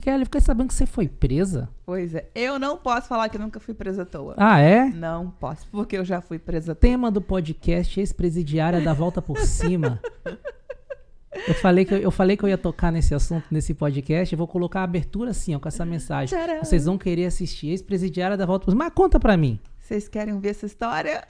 Kelly, fiquei sabendo que você foi presa. Pois é, eu não posso falar que eu nunca fui presa à toa. Ah, é? Não posso, porque eu já fui presa à toa. Tema do podcast ex-presidiária da Volta por Cima. Eu falei que eu ia tocar nesse assunto, nesse podcast. Eu vou colocar a abertura assim, ó, com essa mensagem. Tcharam! Vocês vão querer assistir ex-presidiária da Volta por Cima. Mas conta pra mim. Vocês querem ver essa história?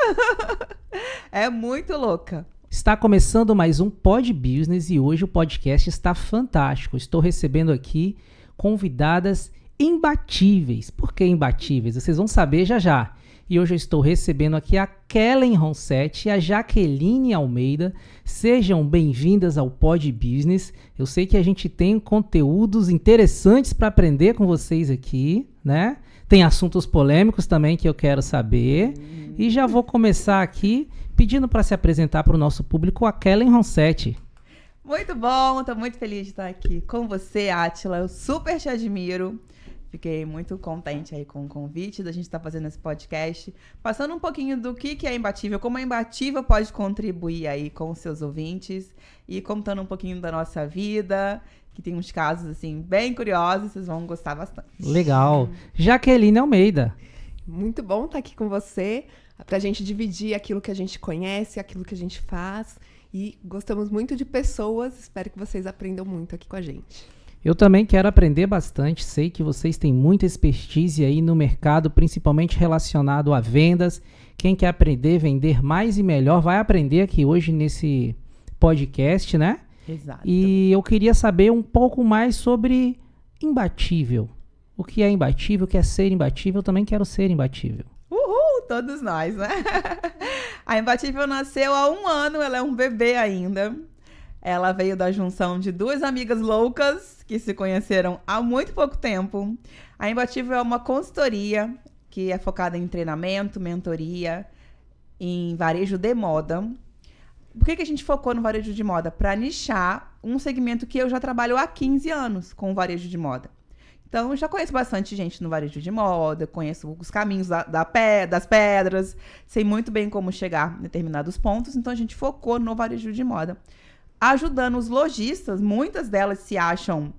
É muito louca. Está começando mais um Pod Business e hoje o podcast está fantástico. Estou recebendo aqui convidadas imbatíveis. Por que imbatíveis? Vocês vão saber já já. E hoje eu estou recebendo aqui a Kellen Ronsetti e a Jaqueline Almeida. Sejam bem-vindas ao Pod Business. Eu sei que a gente tem conteúdos interessantes para aprender com vocês aqui, né? Tem assuntos polêmicos também que eu quero saber. E já vou começar aqui pedindo para se apresentar para o nosso público a Kellen Ronsetti. Muito bom, tô muito feliz de estar aqui com você, Átila. Eu super te admiro. Fiquei muito contente aí com o convite da gente estar fazendo esse podcast, passando um pouquinho do que é Imbatível, como a Imbatível pode contribuir aí com os seus ouvintes e contando um pouquinho da nossa vida, que tem uns casos assim bem curiosos, vocês vão gostar bastante. Legal. Jaqueline Almeida. Muito bom estar aqui com você, pra gente dividir aquilo que a gente conhece, aquilo que a gente faz. E gostamos muito de pessoas, espero que vocês aprendam muito aqui com a gente. Eu também quero aprender bastante, sei que vocês têm muita expertise aí no mercado, principalmente relacionado a vendas. Quem quer aprender a vender mais e melhor vai aprender aqui hoje nesse podcast, né? Exato. E eu queria saber um pouco mais sobre imbatível. O que é imbatível, o que é ser imbatível, eu também quero ser imbatível. Uhul, todos nós, né? A Imbatível nasceu há 1 ano, ela é um bebê ainda. Ela veio da junção de 2 amigas loucas que se conheceram há muito pouco tempo. A Imbatível é uma consultoria que é focada em treinamento, mentoria, em varejo de moda. Por que a gente focou no varejo de moda? Para nichar um segmento que eu já trabalho há 15 anos com o varejo de moda. Então, eu já conheço bastante gente no varejo de moda, conheço os caminhos das pedras, sei muito bem como chegar em determinados pontos, então a gente focou no varejo de moda. Ajudando os lojistas, muitas delas se acham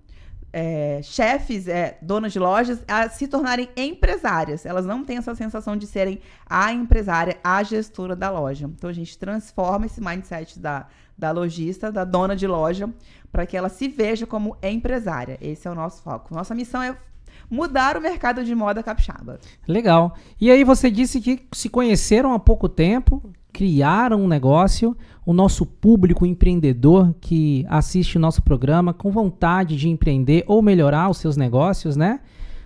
chefes, donas de lojas, a se tornarem empresárias. Elas não têm essa sensação de serem a empresária, a gestora da loja. Então, a gente transforma esse mindset da lojista, da dona de loja, para que ela se veja como empresária. Esse é o nosso foco. Nossa missão é mudar o mercado de moda capixaba. Legal. E aí você disse que se conheceram há pouco tempo, criaram um negócio, o nosso público empreendedor que assiste o nosso programa com vontade de empreender ou melhorar os seus negócios, né?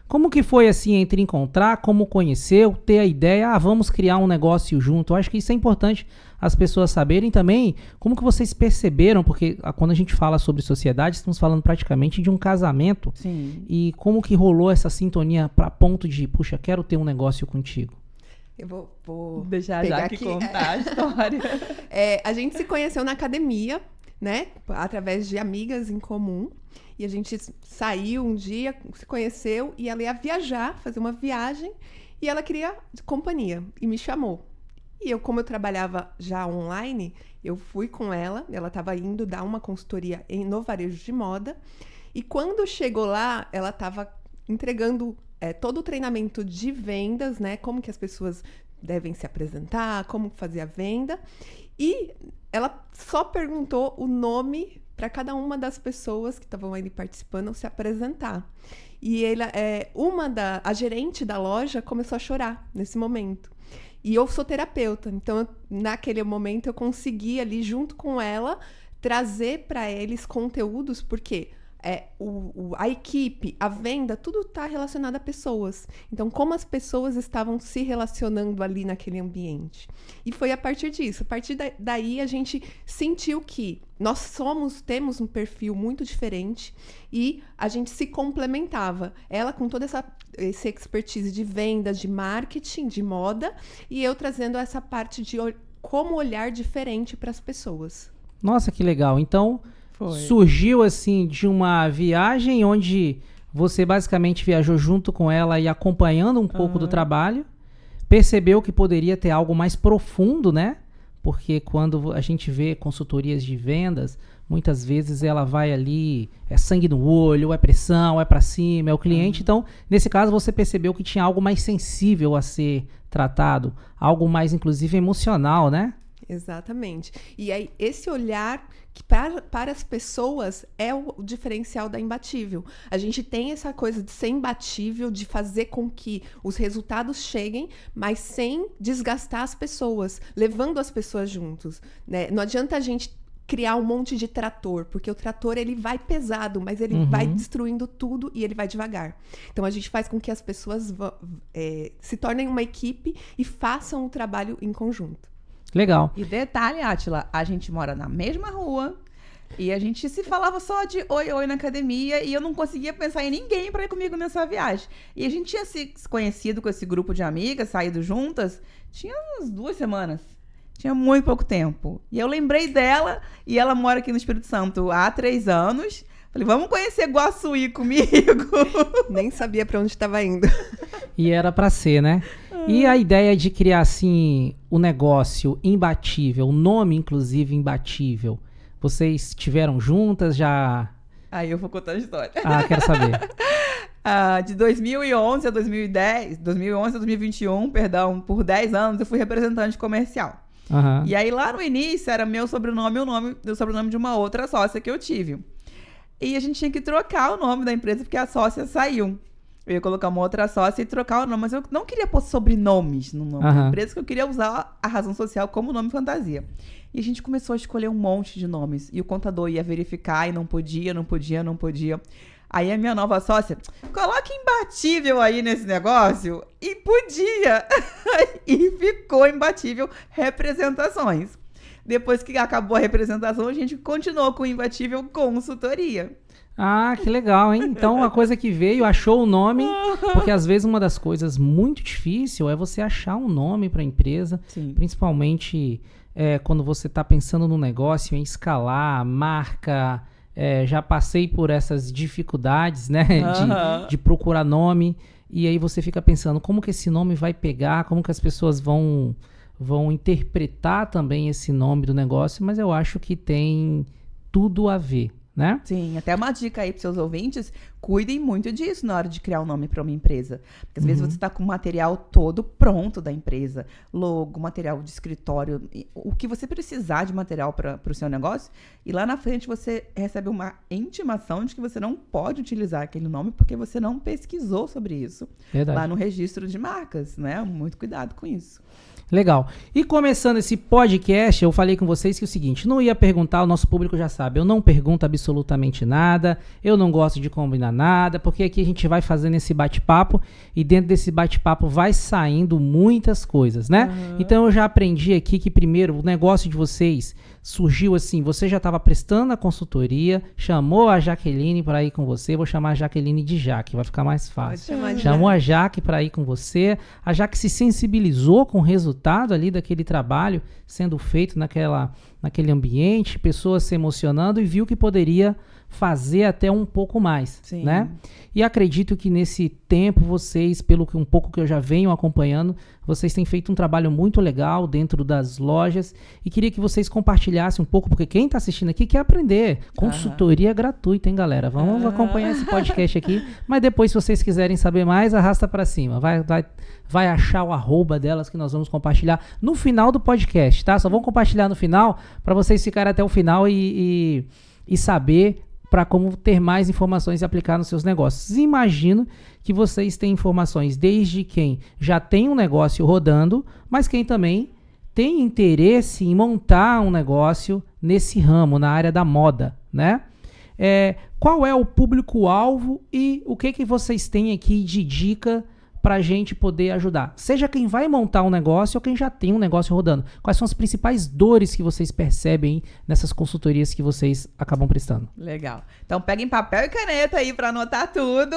Como que foi assim entre encontrar, como conheceu, ter a ideia, vamos criar um negócio junto? Eu acho que isso é importante as pessoas saberem também como que vocês perceberam, porque quando a gente fala sobre sociedade, estamos falando praticamente de um casamento. Sim. E como que rolou essa sintonia para ponto de, puxa, quero ter um negócio contigo? Eu vou Deixar pegar já que aqui. contar a história. A gente se conheceu na academia, né? Através de amigas em comum. E a gente saiu um dia, se conheceu e ela ia viajar, fazer uma viagem. E ela queria companhia e me chamou. E eu, como eu trabalhava já online, eu fui com ela. Ela estava indo dar uma consultoria no varejo de moda. E quando chegou lá, ela estava entregando todo o treinamento de vendas, né? Como que as pessoas devem se apresentar, como fazer a venda. E ela só perguntou o nome para cada uma das pessoas que estavam ali participando se apresentar. E a gerente da loja começou a chorar nesse momento. E eu sou terapeuta, então naquele momento eu consegui ali junto com ela trazer para eles conteúdos, porque a equipe, a venda, tudo está relacionado a pessoas. Então, como as pessoas estavam se relacionando ali naquele ambiente. E foi a partir disso. A partir daí, a gente sentiu que nós temos um perfil muito diferente e a gente se complementava. Ela com toda essa expertise de vendas, de marketing, de moda, e eu trazendo essa parte de como olhar diferente para as pessoas. Nossa, que legal. Então, Foi. surgiu assim de uma viagem onde você basicamente viajou junto com ela e acompanhando um pouco do trabalho, percebeu que poderia ter algo mais profundo, né? Porque quando a gente vê consultorias de vendas, muitas vezes ela vai ali, é sangue no olho, é pressão, é para cima, é o cliente. Então, nesse caso, você percebeu que tinha algo mais sensível a ser tratado, algo mais, inclusive, emocional, né? Exatamente. E aí, esse olhar que para as pessoas é o diferencial da Imbatível. A gente tem essa coisa de ser imbatível, de fazer com que os resultados cheguem, mas sem desgastar as pessoas, levando as pessoas juntos, né? Não adianta a gente criar um monte de trator, porque o trator ele vai pesado, mas ele vai destruindo tudo e ele vai devagar. Então a gente faz com que as pessoas se tornem uma equipe e façam o trabalho em conjunto. Legal. E detalhe, Átila, a gente mora na mesma rua e a gente se falava só de oi na academia e eu não conseguia pensar em ninguém para ir comigo nessa viagem. E a gente tinha se conhecido com esse grupo de amigas, saído juntas, tinha umas 2 semanas. Tinha muito pouco tempo. E eu lembrei dela e ela mora aqui no Espírito Santo há 3 anos. Falei, vamos conhecer Guaçuí comigo. Nem sabia para onde estava indo. E era para ser, né? E a ideia de criar, assim, o negócio Imbatível, o nome, inclusive, Imbatível, vocês tiveram juntas já? Aí eu vou contar a história. Ah, quero saber. De 2011 a 2010, 2011 a 2021, perdão, por 10 anos eu fui representante comercial. Uhum. E aí lá no início era meu sobrenome e o sobrenome de uma outra sócia que eu tive. E a gente tinha que trocar o nome da empresa porque a sócia saiu. Eu ia colocar uma outra sócia e trocar o nome, mas eu não queria pôr sobrenomes no nome da empresa, porque eu queria usar a razão social como nome fantasia. E a gente começou a escolher um monte de nomes. E o contador ia verificar e não podia. Aí a minha nova sócia, coloca Imbatível aí nesse negócio. E podia. E ficou Imbatível Representações. Depois que acabou a representação, a gente continuou com Imbatível Consultoria. Ah, que legal, hein? Então, uma coisa que veio, achou o nome, porque às vezes uma das coisas muito difícil é você achar um nome para a empresa, Sim. Principalmente quando você está pensando no negócio, em escalar, marca. Já passei por essas dificuldades, né? De procurar nome, e aí você fica pensando como que esse nome vai pegar, como que as pessoas vão interpretar também esse nome do negócio, mas eu acho que tem tudo a ver, né? Sim, até uma dica aí para seus ouvintes, cuidem muito disso na hora de criar um nome para uma empresa. Porque às vezes você está com o material todo pronto da empresa, logo, material de escritório, o que você precisar de material para o seu negócio, e lá na frente você recebe uma intimação de que você não pode utilizar aquele nome porque você não pesquisou sobre isso. Verdade. Lá no registro de marcas, né? Muito cuidado com isso. Legal. E começando esse podcast, eu falei com vocês que é o seguinte, não ia perguntar, o nosso público já sabe, eu não pergunto absolutamente nada, eu não gosto de combinar nada, porque aqui a gente vai fazendo esse bate-papo e dentro desse bate-papo vai saindo muitas coisas, né? Então eu já aprendi aqui que primeiro o negócio de vocês surgiu assim, você já estava prestando a consultoria, chamou a Jaqueline para ir com você, vou chamar a Jaqueline de Jaque, vai ficar mais fácil. Pode chamar de Chamou a Jaque para ir com você, a Jaque se sensibilizou com o resultado ali daquele trabalho sendo feito naquele ambiente, pessoas se emocionando e viu que poderia fazer até um pouco mais, Sim. né? E acredito que nesse tempo vocês, pelo que um pouco que eu já venho acompanhando, vocês têm feito um trabalho muito legal dentro das lojas e queria que vocês compartilhassem um pouco, porque quem está assistindo aqui quer aprender. Consultoria gratuita, hein, galera? Vamos acompanhar esse podcast aqui, mas depois, se vocês quiserem saber mais, arrasta para cima. Vai achar o @ delas que nós vamos compartilhar no final do podcast, tá? Só vamos compartilhar no final para vocês ficarem até o final e saber para como ter mais informações e aplicar nos seus negócios. Imagino que vocês têm informações desde quem já tem um negócio rodando, mas quem também tem interesse em montar um negócio nesse ramo, na área da moda, né? Qual é o público-alvo e o que vocês têm aqui de dica para a gente poder ajudar? Seja quem vai montar um negócio ou quem já tem um negócio rodando. Quais são as principais dores que vocês percebem nessas consultorias que vocês acabam prestando? Legal. Então, peguem papel e caneta aí para anotar tudo.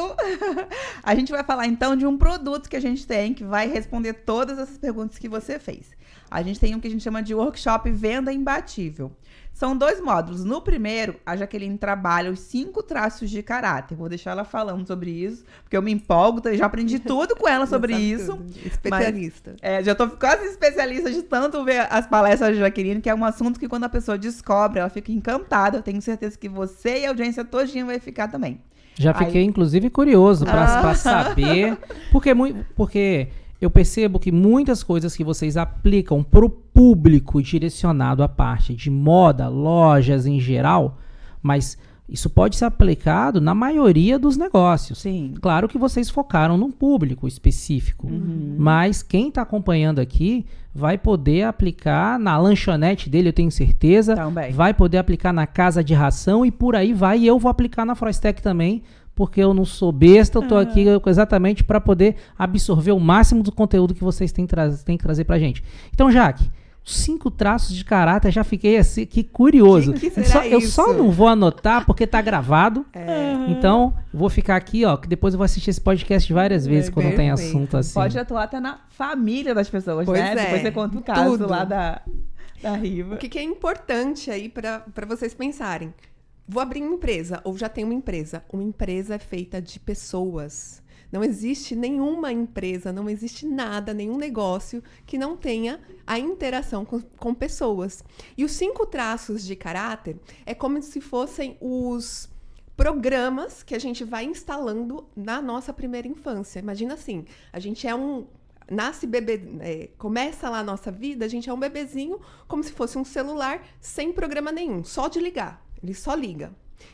A gente vai falar, então, de um produto que a gente tem que vai responder todas essas perguntas que você fez. A gente tem um que a gente chama de workshop Venda Imbatível. São 2 módulos. No primeiro, a Jaqueline trabalha os 5 traços de caráter. Vou deixar ela falando sobre isso, porque eu me empolgo, eu já aprendi tudo com ela sobre isso. Tudo. Especialista. Mas, já tô quase especialista de tanto ver as palestras da Jaqueline, que é um assunto que quando a pessoa descobre, ela fica encantada. Eu tenho certeza que você e a audiência todinha vai ficar também. Já fiquei, inclusive, curioso para saber, porque eu percebo que muitas coisas que vocês aplicam para o público direcionado à parte de moda, lojas em geral, mas isso pode ser aplicado na maioria dos negócios. Sim. Claro que vocês focaram num público específico, mas quem está acompanhando aqui vai poder aplicar na lanchonete dele, eu tenho certeza, Também. vai poder aplicar na casa de ração e por aí vai, e eu vou aplicar na Frostec também, porque eu não sou besta, eu tô aqui exatamente para poder absorver o máximo do conteúdo que vocês têm que trazer pra gente. Então, Jaque, 5 traços de caráter, já fiquei assim, que curioso. Que será Eu só isso? não vou anotar porque tá gravado. Então, vou ficar aqui, ó, que depois eu vou assistir esse podcast várias vezes quando tem perfeito. assunto assim. Pode atuar até na família das pessoas, Pois né? é, Depois você conta o caso tudo. lá da Riva. O que é importante aí para vocês pensarem? Vou abrir uma empresa, ou já tenho uma empresa. Uma empresa é feita de pessoas. Não existe nenhuma empresa, não existe nada, nenhum negócio que não tenha a interação com pessoas. E os 5 traços de caráter é como se fossem os programas que a gente vai instalando na nossa primeira infância. Imagina assim, a gente nasce bebê, começa lá a nossa vida, a gente é um bebezinho como se fosse um celular sem programa nenhum, só de ligar. Ele só liga.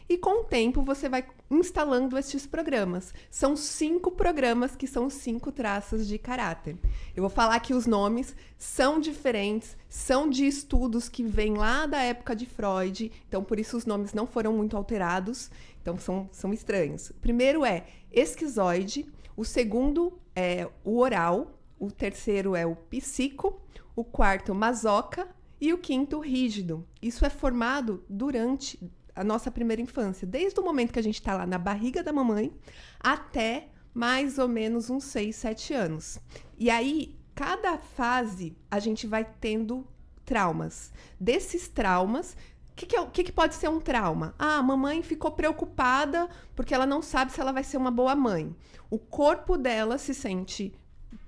E com o tempo você vai instalando esses programas. São 5 programas que são os 5 traços de caráter. Eu vou falar que os nomes são diferentes, são de estudos que vêm lá da época de Freud, então por isso os nomes não foram muito alterados, então são estranhos. O primeiro é esquizoide, o segundo é o oral, o terceiro é o psico, o quarto masoca e o quinto rígido. Isso é formado durante a nossa primeira infância, desde o momento que a gente está lá na barriga da mamãe até mais ou menos uns 6, 7 anos. E aí, cada fase, a gente vai tendo traumas. Desses traumas, o que pode ser um trauma? Ah, a mamãe ficou preocupada porque ela não sabe se ela vai ser uma boa mãe. O corpo dela se sente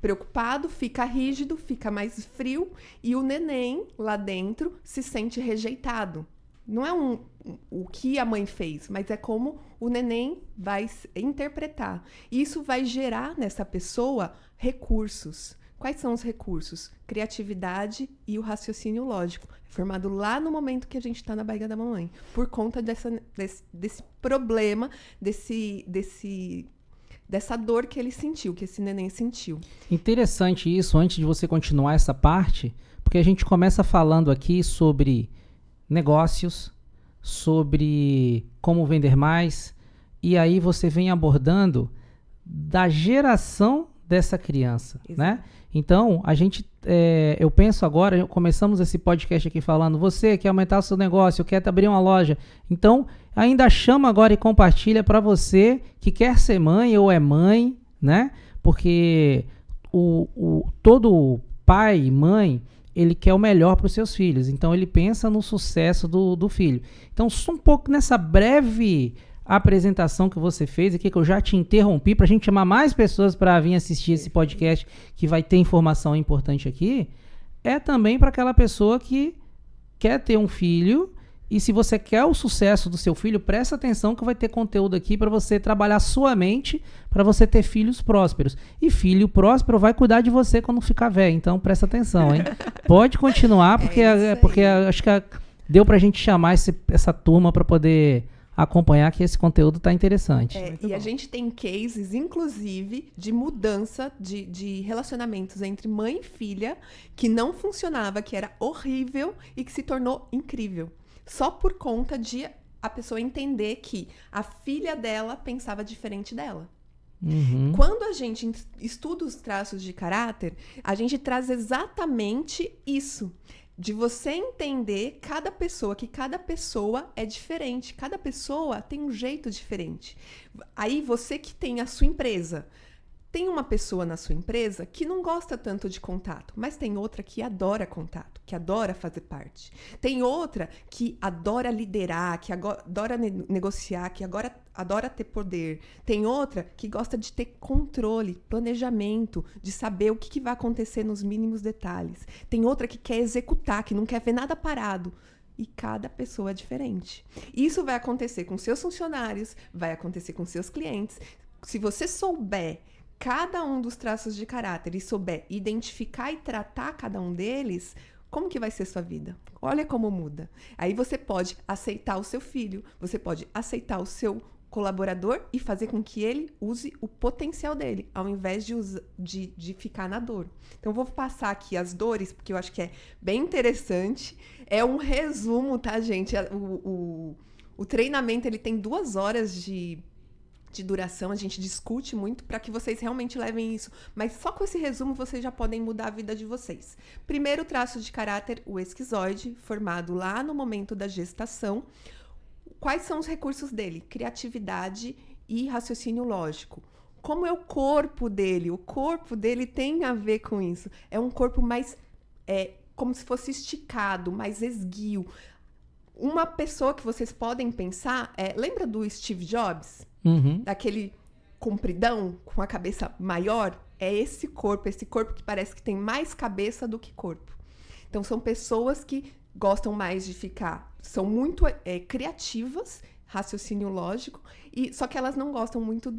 preocupado, fica rígido, fica mais frio e o neném lá dentro se sente rejeitado. Não é o que a mãe fez, mas é como o neném vai interpretar. E isso vai gerar nessa pessoa recursos. Quais são os recursos? Criatividade e o raciocínio lógico. É formado lá no momento que a gente está na barriga da mamãe. Por conta desse problema, dessa dor que ele sentiu, que esse neném sentiu. Interessante isso, antes de você continuar essa parte, porque a gente começa falando aqui sobre negócios, sobre como vender mais, e aí você vem abordando da geração dessa criança, né? Então, eu penso agora, começamos esse podcast aqui falando, você quer aumentar o seu negócio, quer abrir uma loja, então ainda chama agora e compartilha para você que quer ser mãe ou é mãe, né? Porque todo pai e mãe, ele quer o melhor para os seus filhos, então ele pensa no sucesso do filho. Então, só um pouco nessa breve apresentação que você fez aqui, que eu já te interrompi, para a gente chamar mais pessoas para vir assistir esse podcast, que vai ter informação importante aqui, é também para aquela pessoa que quer ter um filho, e se você quer o sucesso do seu filho, presta atenção que vai ter conteúdo aqui para você trabalhar sua mente, para você ter filhos prósperos. E filho próspero vai cuidar de você quando ficar velho, então presta atenção, hein? Pode continuar, porque acho que deu pra gente chamar essa turma para poder acompanhar, que esse conteúdo tá interessante. E a gente tem cases, inclusive, de mudança de relacionamentos entre mãe e filha, que não funcionava, que era horrível e que se tornou incrível. Só por conta de a pessoa entender que a filha dela pensava diferente dela. Uhum. Quando a gente estuda os traços de caráter, a gente traz exatamente isso. De você entender que cada pessoa é diferente. Cada pessoa tem um jeito diferente. Aí você que tem a sua empresa, Tem uma pessoa na sua empresa que não gosta tanto de contato, mas tem outra que adora contato, que adora fazer parte. Tem outra que adora liderar, que adora negociar, que agora adora ter poder. Tem outra que gosta de ter controle, planejamento, de saber o que vai acontecer nos mínimos detalhes. Tem outra que quer executar, que não quer ver nada parado. E cada pessoa é diferente. Isso vai acontecer com seus funcionários, vai acontecer com seus clientes. Se você souber cada um dos traços de caráter e souber identificar e tratar cada um deles, como que vai ser sua vida? Olha como muda. Aí você pode aceitar o seu filho, você pode aceitar o seu colaborador e fazer com que ele use o potencial dele, ao invés de ficar na dor. Então, eu vou passar aqui as dores, porque eu acho que é bem interessante. É um resumo, tá, gente? O treinamento, ele tem 2 horas de duração, a gente discute muito para que vocês realmente levem isso, mas só com esse resumo vocês já podem mudar a vida de vocês. Primeiro traço de caráter, o esquizoide, formado lá no momento da gestação. Quais são os recursos dele? Criatividade e raciocínio lógico. Como é o corpo dele? O corpo dele tem a ver com isso. É um corpo mais, como se fosse esticado, mais esguio. Uma pessoa que vocês podem pensar, lembra do Steve Jobs? Uhum. Daquele compridão, com a cabeça maior? É esse corpo que parece que tem mais cabeça do que corpo. Então, são pessoas que gostam mais de ficar, são muito criativas, raciocínio lógico, só que elas não gostam muito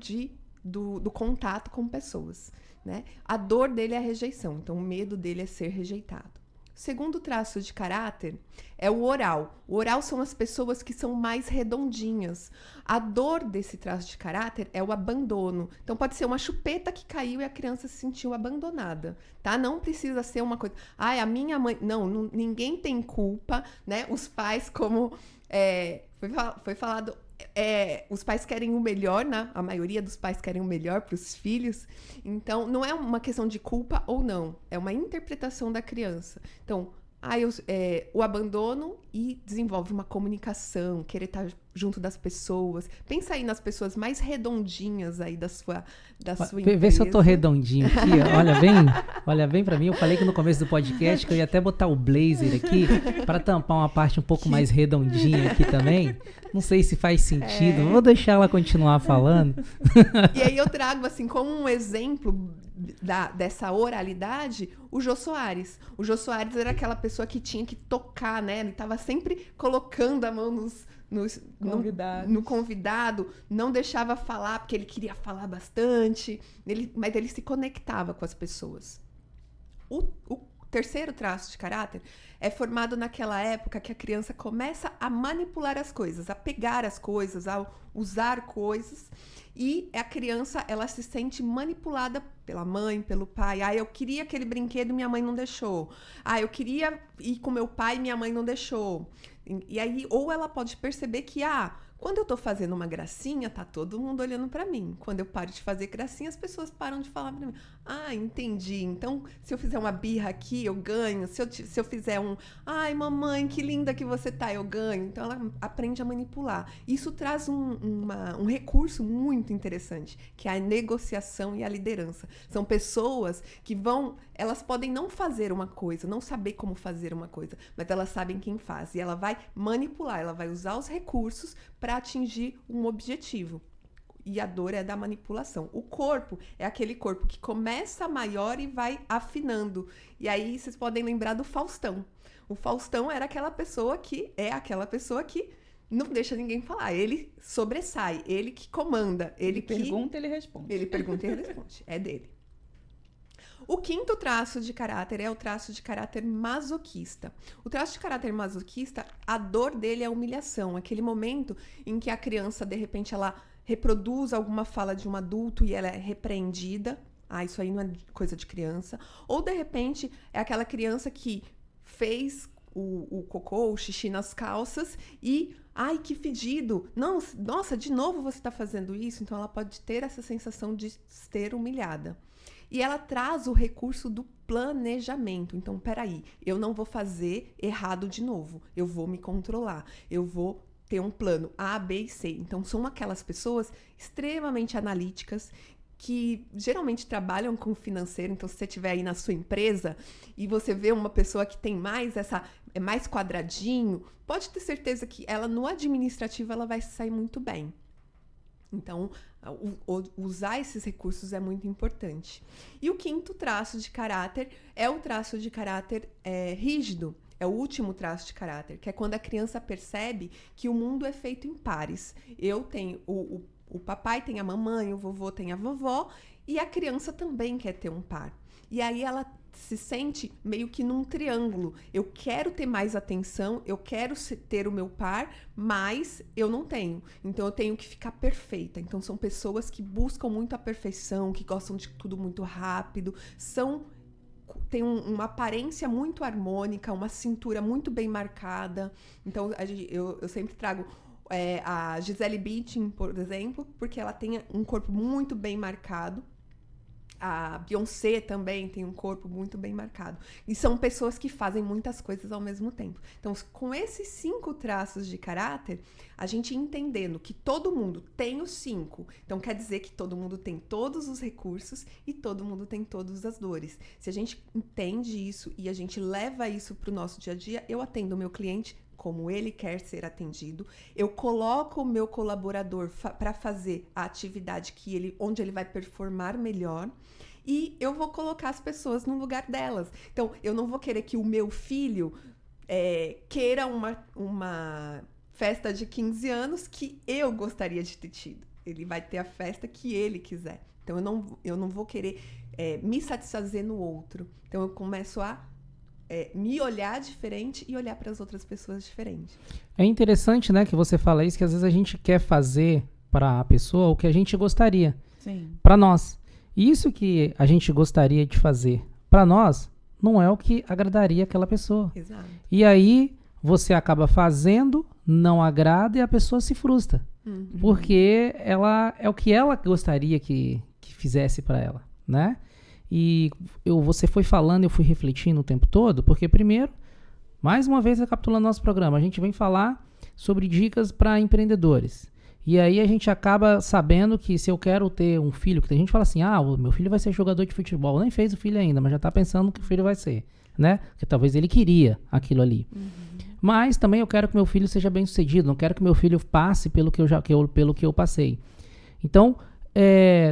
do contato com pessoas, né? A dor dele é a rejeição, então o medo dele é ser rejeitado. Segundo traço de caráter é o oral. O oral são as pessoas que são mais redondinhas. A dor desse traço de caráter é o abandono. Então, pode ser uma chupeta que caiu e a criança se sentiu abandonada, tá? Não precisa ser uma coisa... a minha mãe... Não, ninguém tem culpa, né? Os pais, como foi falado... os pais querem o melhor, né? A maioria dos pais querem o melhor para os filhos. Então, não é uma questão de culpa ou não. É uma interpretação da criança. Então, o abandono e desenvolve uma comunicação, querer estar junto das pessoas. Pensa aí nas pessoas mais redondinhas aí da sua empresa. Vê se eu tô redondinho aqui, ó. Olha bem pra mim. Eu falei que no começo do podcast que eu ia até botar o blazer aqui para tampar uma parte um pouco mais redondinha aqui também. Não sei se faz sentido. Vou deixar ela continuar falando. E aí eu trago assim como um exemplo dessa oralidade, o Jô Soares. O Jô Soares era aquela pessoa que tinha que tocar, né? Ele estava sempre colocando a mão no convidado, não deixava falar, porque ele queria falar bastante, mas ele se conectava com as pessoas. O terceiro traço de caráter é formado naquela época que a criança começa a manipular as coisas, a pegar as coisas, a usar coisas, e a criança, ela se sente manipulada pela mãe, pelo pai. Eu queria aquele brinquedo, minha mãe não deixou. Eu queria ir com meu pai, minha mãe não deixou. E aí, ou ela pode perceber que, quando eu tô fazendo uma gracinha, tá todo mundo olhando pra mim. Quando eu paro de fazer gracinha, as pessoas param de falar pra mim. Entendi. Então, se eu fizer uma birra aqui, eu ganho. Se eu fizer mamãe, que linda que você tá, eu ganho. Então, ela aprende a manipular. Isso traz um recurso muito interessante, que é a negociação e a liderança. São pessoas que elas podem não fazer uma coisa, não saber como fazer uma coisa, mas elas sabem quem faz. E ela vai manipular, ela vai usar os recursos para atingir um objetivo. E a dor é da manipulação. O corpo é aquele corpo que começa maior e vai afinando. E aí vocês podem lembrar do Faustão. O Faustão era aquela pessoa que não deixa ninguém falar. Ele sobressai, ele que comanda. Ele pergunta, ele responde. Ele pergunta e ele responde. É dele. O quinto traço de caráter é o traço de caráter masoquista. O traço de caráter masoquista, a dor dele é a humilhação. Aquele momento em que a criança, de repente, ela reproduz alguma fala de um adulto e ela é repreendida. Isso aí não é coisa de criança. Ou, de repente, é aquela criança que fez o cocô, o xixi nas calças e... que fedido! Não, nossa, de novo você está fazendo isso? Então, ela pode ter essa sensação de ser humilhada. E ela traz o recurso do planejamento. Então, peraí, eu não vou fazer errado de novo. Eu vou me controlar. Eu vou ter um plano A, B e C. Então, são aquelas pessoas extremamente analíticas, que geralmente trabalham com financeiro. Então, se você estiver aí na sua empresa e você vê uma pessoa que tem mais é mais quadradinho, pode ter certeza que ela no administrativo ela vai sair muito bem. Então, usar esses recursos é muito importante. E o quinto traço de caráter é o traço de caráter rígido. É o último traço de caráter, que é quando a criança percebe que o mundo é feito em pares. Eu tenho o papai tem a mamãe, o vovô tem a vovó, e a criança também quer ter um par. E aí ela se sente meio que num triângulo. Eu quero ter mais atenção, eu quero ter o meu par, mas eu não tenho. Então eu tenho que ficar perfeita. Então são pessoas que buscam muito a perfeição, que gostam de tudo muito rápido, tem uma aparência muito harmônica, uma cintura muito bem marcada. Então eu sempre trago a Gisele Bündchen, por exemplo, porque ela tem um corpo muito bem marcado. A Beyoncé também tem um corpo muito bem marcado. E são pessoas que fazem muitas coisas ao mesmo tempo. Então, com esses 5 traços de caráter, a gente entendendo que todo mundo tem os 5. Então, quer dizer que todo mundo tem todos os recursos e todo mundo tem todas as dores. Se a gente entende isso e a gente leva isso para o nosso dia a dia, eu atendo o meu cliente como ele quer ser atendido, eu coloco o meu colaborador para fazer a atividade onde ele vai performar melhor, e eu vou colocar as pessoas no lugar delas. Então, eu não vou querer que o meu filho queira uma festa de 15 anos que eu gostaria de ter tido. Ele vai ter a festa que ele quiser. Então, eu não vou querer me satisfazer no outro. Então, eu começo a me olhar diferente e olhar para as outras pessoas diferente. É interessante, né, que você fala isso, que às vezes a gente quer fazer para a pessoa o que a gente gostaria. Sim. Para nós. Isso que a gente gostaria de fazer para nós não é o que agradaria aquela pessoa. Exato. E aí você acaba fazendo, não agrada e a pessoa se frustra. Uhum. Porque ela é o que ela gostaria que fizesse para ela, né? E você foi falando, eu fui refletindo o tempo todo, porque primeiro, mais uma vez recapitulando nosso programa, a gente vem falar sobre dicas para empreendedores. E aí a gente acaba sabendo que se eu quero ter um filho, que tem gente que fala assim, o meu filho vai ser jogador de futebol, nem fez o filho ainda, mas já está pensando que o filho vai ser, né? Porque talvez ele queria aquilo ali. Uhum. Mas também eu quero que meu filho seja bem sucedido, não quero que meu filho passe pelo que eu passei. Então,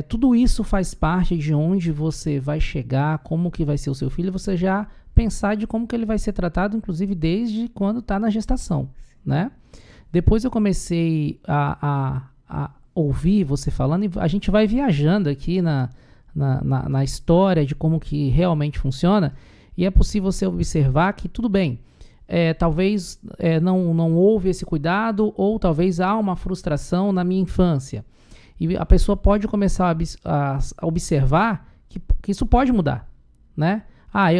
tudo isso faz parte de onde você vai chegar, como que vai ser o seu filho, você já pensar de como que ele vai ser tratado, inclusive desde quando está na gestação, né? Depois eu comecei a ouvir você falando e a gente vai viajando aqui na história de como que realmente funciona e é possível você observar que tudo bem, talvez não houve esse cuidado ou talvez há uma frustração na minha infância. E a pessoa pode começar a observar que isso pode mudar, né?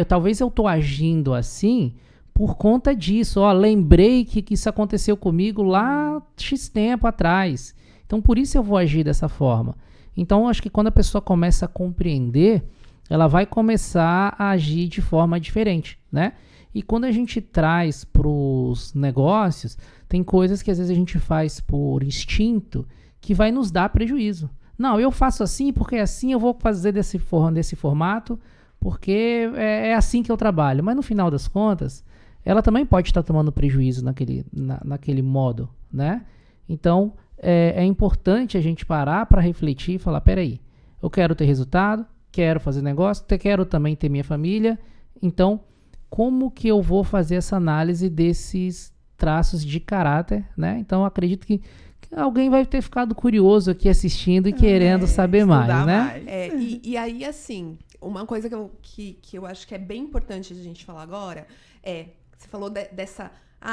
Talvez eu estou agindo assim por conta disso. Lembrei que isso aconteceu comigo lá X tempo atrás. Então, por isso eu vou agir dessa forma. Então, acho que quando a pessoa começa a compreender, ela vai começar a agir de forma diferente, né? E quando a gente traz para os negócios, tem coisas que às vezes a gente faz por instinto que vai nos dar prejuízo. Não, eu faço assim porque assim eu vou fazer desse formato, porque é assim que eu trabalho. Mas no final das contas, ela também pode estar tomando prejuízo naquele modo, né? Então, é importante a gente parar para refletir e falar, peraí, eu quero ter resultado, quero fazer negócio, quero também ter minha família, então, como que eu vou fazer essa análise desses traços de caráter, né? Então, eu acredito que alguém vai ter ficado curioso aqui assistindo e querendo saber mais, né? E aí, assim, uma coisa que eu acho que é bem importante a gente falar agora você falou dessa,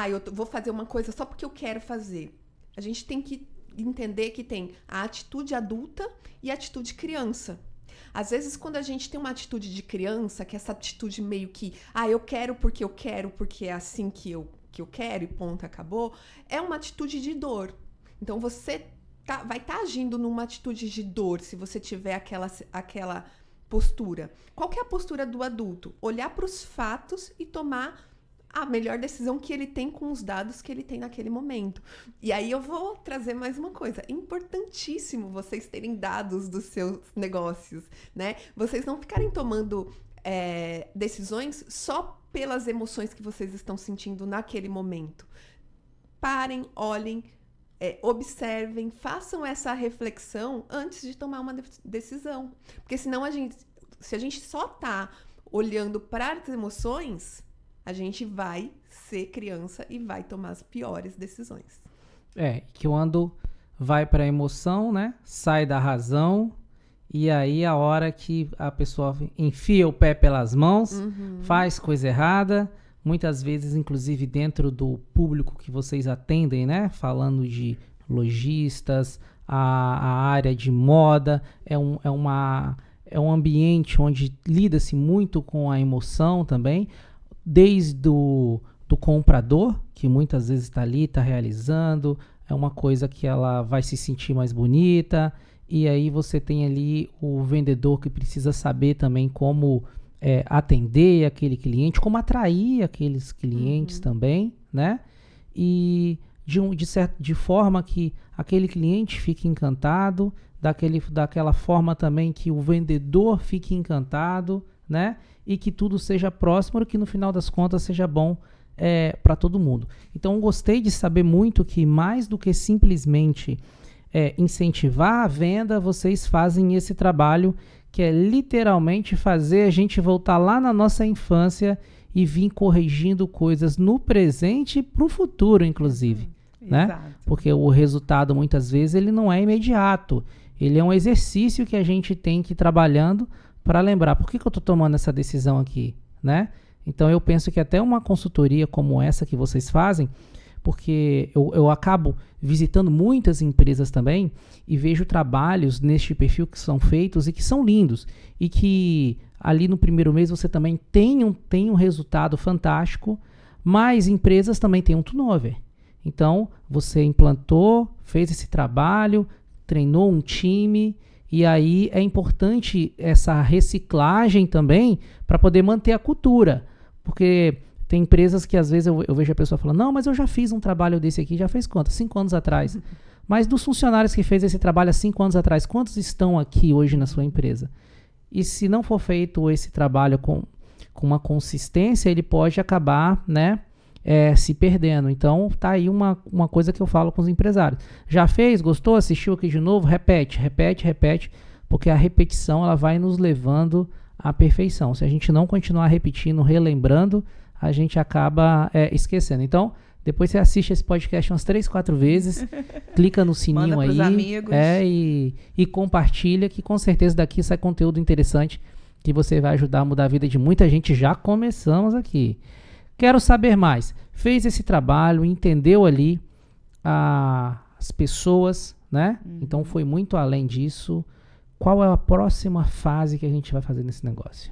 eu vou fazer uma coisa só porque eu quero fazer. A gente tem que entender que tem a atitude adulta e a atitude criança. Às vezes, quando a gente tem uma atitude de criança, que é essa atitude meio que, eu quero, porque é assim que eu quero e ponto, acabou, é uma atitude de dor. Então, você vai estar agindo numa atitude de dor se você tiver aquela postura. Qual que é a postura do adulto? Olhar para os fatos e tomar a melhor decisão que ele tem com os dados que ele tem naquele momento. E aí eu vou trazer mais uma coisa. É importantíssimo vocês terem dados dos seus negócios, né? Vocês não ficarem tomando decisões só pelas emoções que vocês estão sentindo naquele momento. Parem, olhem, observem, façam essa reflexão antes de tomar uma decisão. Porque senão se a gente só tá olhando para as emoções, a gente vai ser criança e vai tomar as piores decisões. Que quando vai para a emoção, né? Sai da razão, e aí a hora que a pessoa enfia o pé pelas mãos, faz coisa errada, muitas vezes, inclusive, dentro do público que vocês atendem, né? Falando de lojistas, a área de moda, é um ambiente onde lida-se muito com a emoção também, desde do comprador, que muitas vezes está ali, está realizando, é uma coisa que ela vai se sentir mais bonita, e aí você tem ali o vendedor que precisa saber também como atender aquele cliente, como atrair aqueles clientes também, né? E de forma que aquele cliente fique encantado, daquela forma também que o vendedor fique encantado, né? E que tudo seja próximo, que no final das contas seja bom para todo mundo. Então, gostei de saber muito que mais do que simplesmente incentivar a venda, vocês fazem esse trabalho que é literalmente fazer a gente voltar lá na nossa infância e vir corrigindo coisas no presente e para o futuro, inclusive. Né? Exato. Porque o resultado, muitas vezes, ele não é imediato. Ele é um exercício que a gente tem que ir trabalhando para lembrar, por que eu estou tomando essa decisão aqui, né? Então, eu penso que até uma consultoria como essa que vocês fazem, porque eu acabo visitando muitas empresas também e vejo trabalhos neste perfil que são feitos e que são lindos. E que ali no primeiro mês você também tem um resultado fantástico, mas empresas também têm um turnover. Então, você implantou, fez esse trabalho, treinou um time, e aí é importante essa reciclagem também para poder manter a cultura. Porque tem empresas que às vezes eu vejo a pessoa falando, não, mas eu já fiz um trabalho desse aqui, já fez quanto? 5 anos atrás. Mas dos funcionários que fez esse trabalho há 5 anos atrás, quantos estão aqui hoje na sua empresa? E se não for feito esse trabalho com uma consistência, ele pode acabar, né, se perdendo. Então, tá aí uma coisa que eu falo com os empresários. Já fez? Gostou? Assistiu aqui de novo? Repete, porque a repetição ela vai nos levando à perfeição. Se a gente não continuar repetindo, relembrando, a gente acaba esquecendo. Então, depois você assiste esse podcast umas 3, 4 vezes, clica no sininho Manda pros aí amigos. E compartilha, que com certeza daqui sai conteúdo interessante que você vai ajudar a mudar a vida de muita gente. Já começamos aqui. Quero saber mais. Fez esse trabalho, entendeu ali as pessoas, né? Então foi muito além disso. Qual é a próxima fase que a gente vai fazer nesse negócio?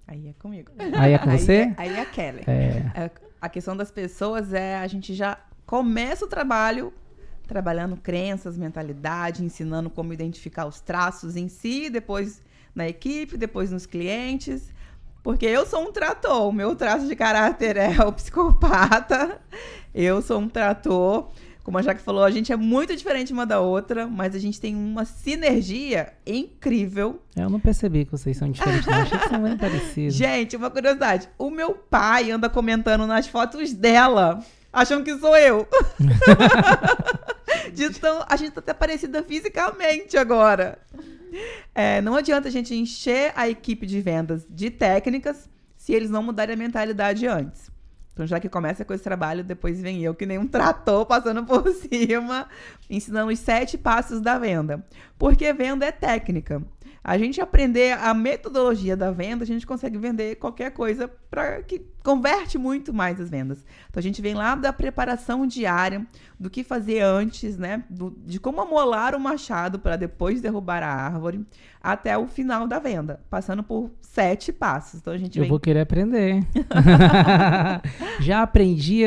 Aí é comigo. Aí é com você? Aí é a Kelly. A questão das pessoas a gente já começa o trabalho trabalhando crenças, mentalidade, ensinando como identificar os traços em si, depois na equipe, depois nos clientes. Porque eu sou um trator, o meu traço de caráter é o psicopata, eu sou um trator. Como a Jaque falou, a gente é muito diferente uma da outra, mas a gente tem uma sinergia incrível. Eu não percebi que vocês são diferentes, não. Achei que são bem parecidos. Gente, uma curiosidade, o meu pai anda comentando nas fotos dela, achando que sou eu. Então, a gente tá até parecida fisicamente agora. Não adianta a gente encher a equipe de vendas de técnicas se eles não mudarem a mentalidade antes. Então, já que começa com esse trabalho, depois vem eu, que nem um trator passando por cima, ensinando os 7 passos da venda. Porque venda é técnica. A gente aprender a metodologia da venda, a gente consegue vender qualquer coisa que converte muito mais as vendas. Então, a gente vem lá da preparação diária, do que fazer antes, né? De como amolar o machado para depois derrubar a árvore, até o final da venda, passando por 7 passos. Então, a gente Eu vou querer aprender. Já aprendi,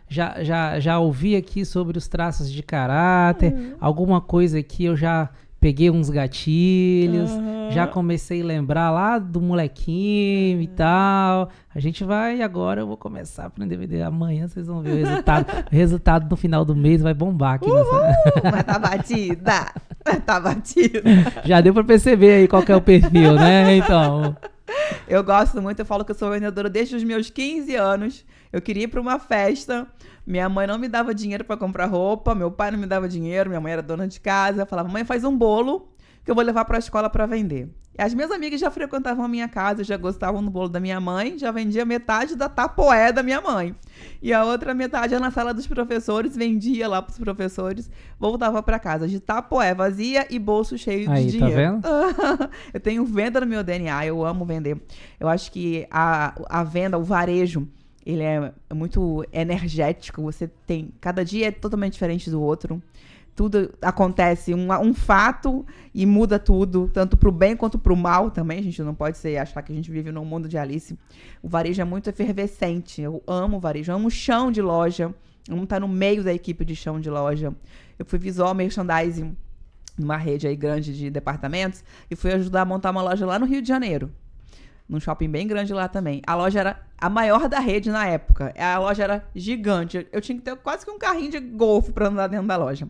já ouvi aqui sobre os traços de caráter, alguma coisa aqui eu já peguei uns gatilhos, Já comecei a lembrar lá do molequinho e tal. A gente vai, agora eu vou começar a aprender a vender. Amanhã vocês vão ver o resultado. O resultado no final do mês vai bombar aqui. Mas tá batida. Tá batida. Já deu pra perceber aí qual que é o perfil, né? Então... Eu gosto muito, eu falo que eu sou vendedora desde os meus 15 anos. Eu queria ir pra uma festa, minha mãe não me dava dinheiro pra comprar roupa, meu pai não me dava dinheiro, minha mãe era dona de casa. Eu falava, mãe, faz um bolo que eu vou levar pra escola pra vender. E as minhas amigas já frequentavam a minha casa, já gostavam do bolo da minha mãe, já vendia metade da tapoé da minha mãe. E a outra metade ia na sala dos professores, vendia lá pros professores, voltava pra casa de tapoé vazia e bolso cheio de dinheiro. Tá vendo? Eu tenho venda no meu DNA, eu amo vender. Eu acho que a venda, o varejo, ele é muito energético, você tem... Cada dia é totalmente diferente do outro. Tudo acontece, um fato e muda tudo, tanto pro bem quanto pro mal também. A gente não pode achar que a gente vive num mundo de Alice. O varejo é muito efervescente. Eu amo o varejo, eu amo o chão de loja. Eu amo estar no meio da equipe de chão de loja. Eu fui visual merchandising numa rede aí grande de departamentos e fui ajudar a montar uma loja lá no Rio de Janeiro. Num shopping bem grande lá também. A loja era a maior da rede na época. A loja era gigante. Eu tinha que ter quase que um carrinho de golfe para andar dentro da loja.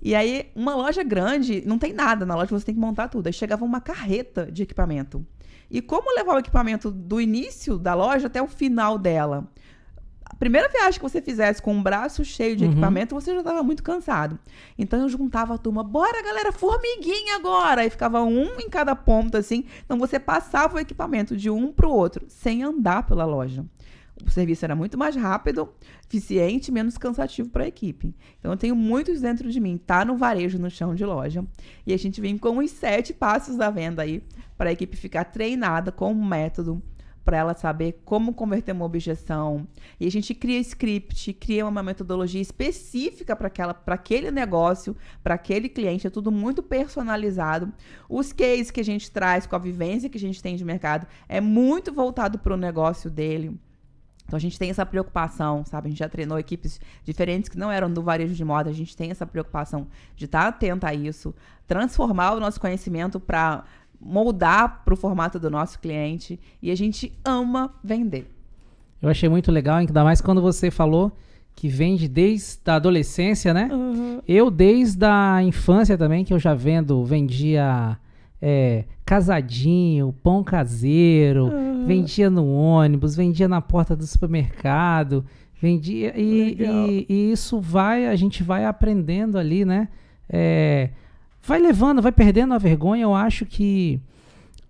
E aí, uma loja grande, não tem nada na loja, você tem que montar tudo. Aí chegava uma carreta de equipamento. E como levar o equipamento do início da loja até o final dela? A primeira viagem que você fizesse com um braço cheio de equipamento, você já estava muito cansado. Então eu juntava a turma, bora galera, formiguinha agora! Aí ficava um em cada ponta assim. Então você passava o equipamento de um para o outro, sem andar pela loja. O serviço era muito mais rápido, eficiente, menos cansativo para a equipe. Então eu tenho muitos dentro de mim, tá no varejo, no chão de loja. E a gente vem com os 7 passos da venda aí, para a equipe ficar treinada com um método, para ela saber como converter uma objeção. E a gente cria script, cria uma metodologia específica para aquele negócio, para aquele cliente. É tudo muito personalizado. Os cases que a gente traz com a vivência que a gente tem de mercado é muito voltado para o negócio dele. Então, a gente tem essa preocupação, sabe? A gente já treinou equipes diferentes que não eram do varejo de moda. A gente tem essa preocupação de estar atenta a isso, transformar o nosso conhecimento para moldar para o formato do nosso cliente, e a gente ama vender. Eu achei muito legal, ainda mais quando você falou que vende desde a adolescência, né? Eu desde a infância também, que eu já vendia casadinho, pão caseiro, vendia no ônibus, vendia na porta do supermercado, vendia e isso a gente vai aprendendo ali, né? Vai levando, vai perdendo a vergonha. Eu acho que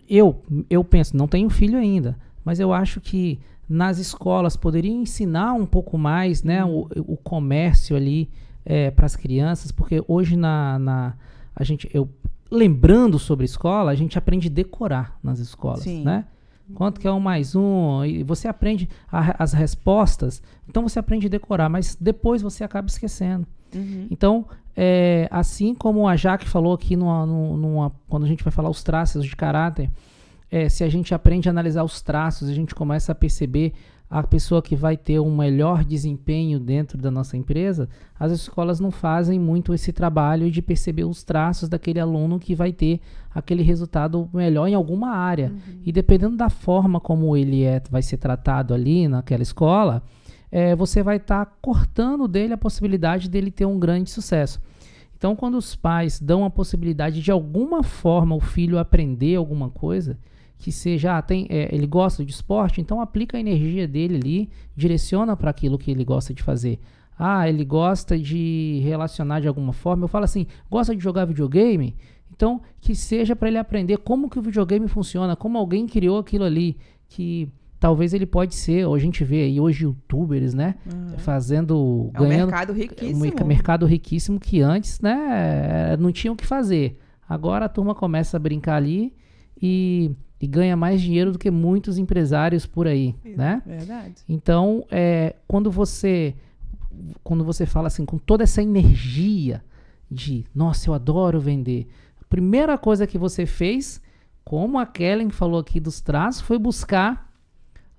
eu penso, não tenho filho ainda, mas eu acho que nas escolas poderiam ensinar um pouco mais, né, o comércio ali para as crianças, porque hoje lembrando sobre escola, a gente aprende a decorar nas escolas, Sim. né? Quanto que é 1 mais 1, e você aprende as respostas, então você aprende a decorar, mas depois você acaba esquecendo. Então, assim como a Jaque falou aqui quando a gente vai falar os traços de caráter, se a gente aprende a analisar os traços, a gente começa a perceber a pessoa que vai ter um melhor desempenho dentro da nossa empresa. As escolas não fazem muito esse trabalho de perceber os traços daquele aluno que vai ter aquele resultado melhor em alguma área. E dependendo da forma como ele vai ser tratado ali naquela escola, você vai estar cortando dele a possibilidade dele ter um grande sucesso. Então, quando os pais dão a possibilidade de alguma forma o filho aprender alguma coisa, que seja, ele gosta de esporte, então aplica a energia dele ali, direciona para aquilo que ele gosta de fazer. Ele gosta de relacionar de alguma forma. Eu falo assim, gosta de jogar videogame? Então, que seja para ele aprender como que o videogame funciona, como alguém criou aquilo ali, que talvez ele pode ser, a gente vê aí hoje youtubers, né, ganhando... um mercado riquíssimo. Um mercado riquíssimo que antes, né, não tinha o que fazer. Agora a turma começa a brincar ali e ganha mais dinheiro do que muitos empresários por aí, né? Verdade. Então, quando você fala assim, com toda essa energia de, nossa, eu adoro vender, a primeira coisa que você fez, como a Kellen falou aqui dos traços, foi buscar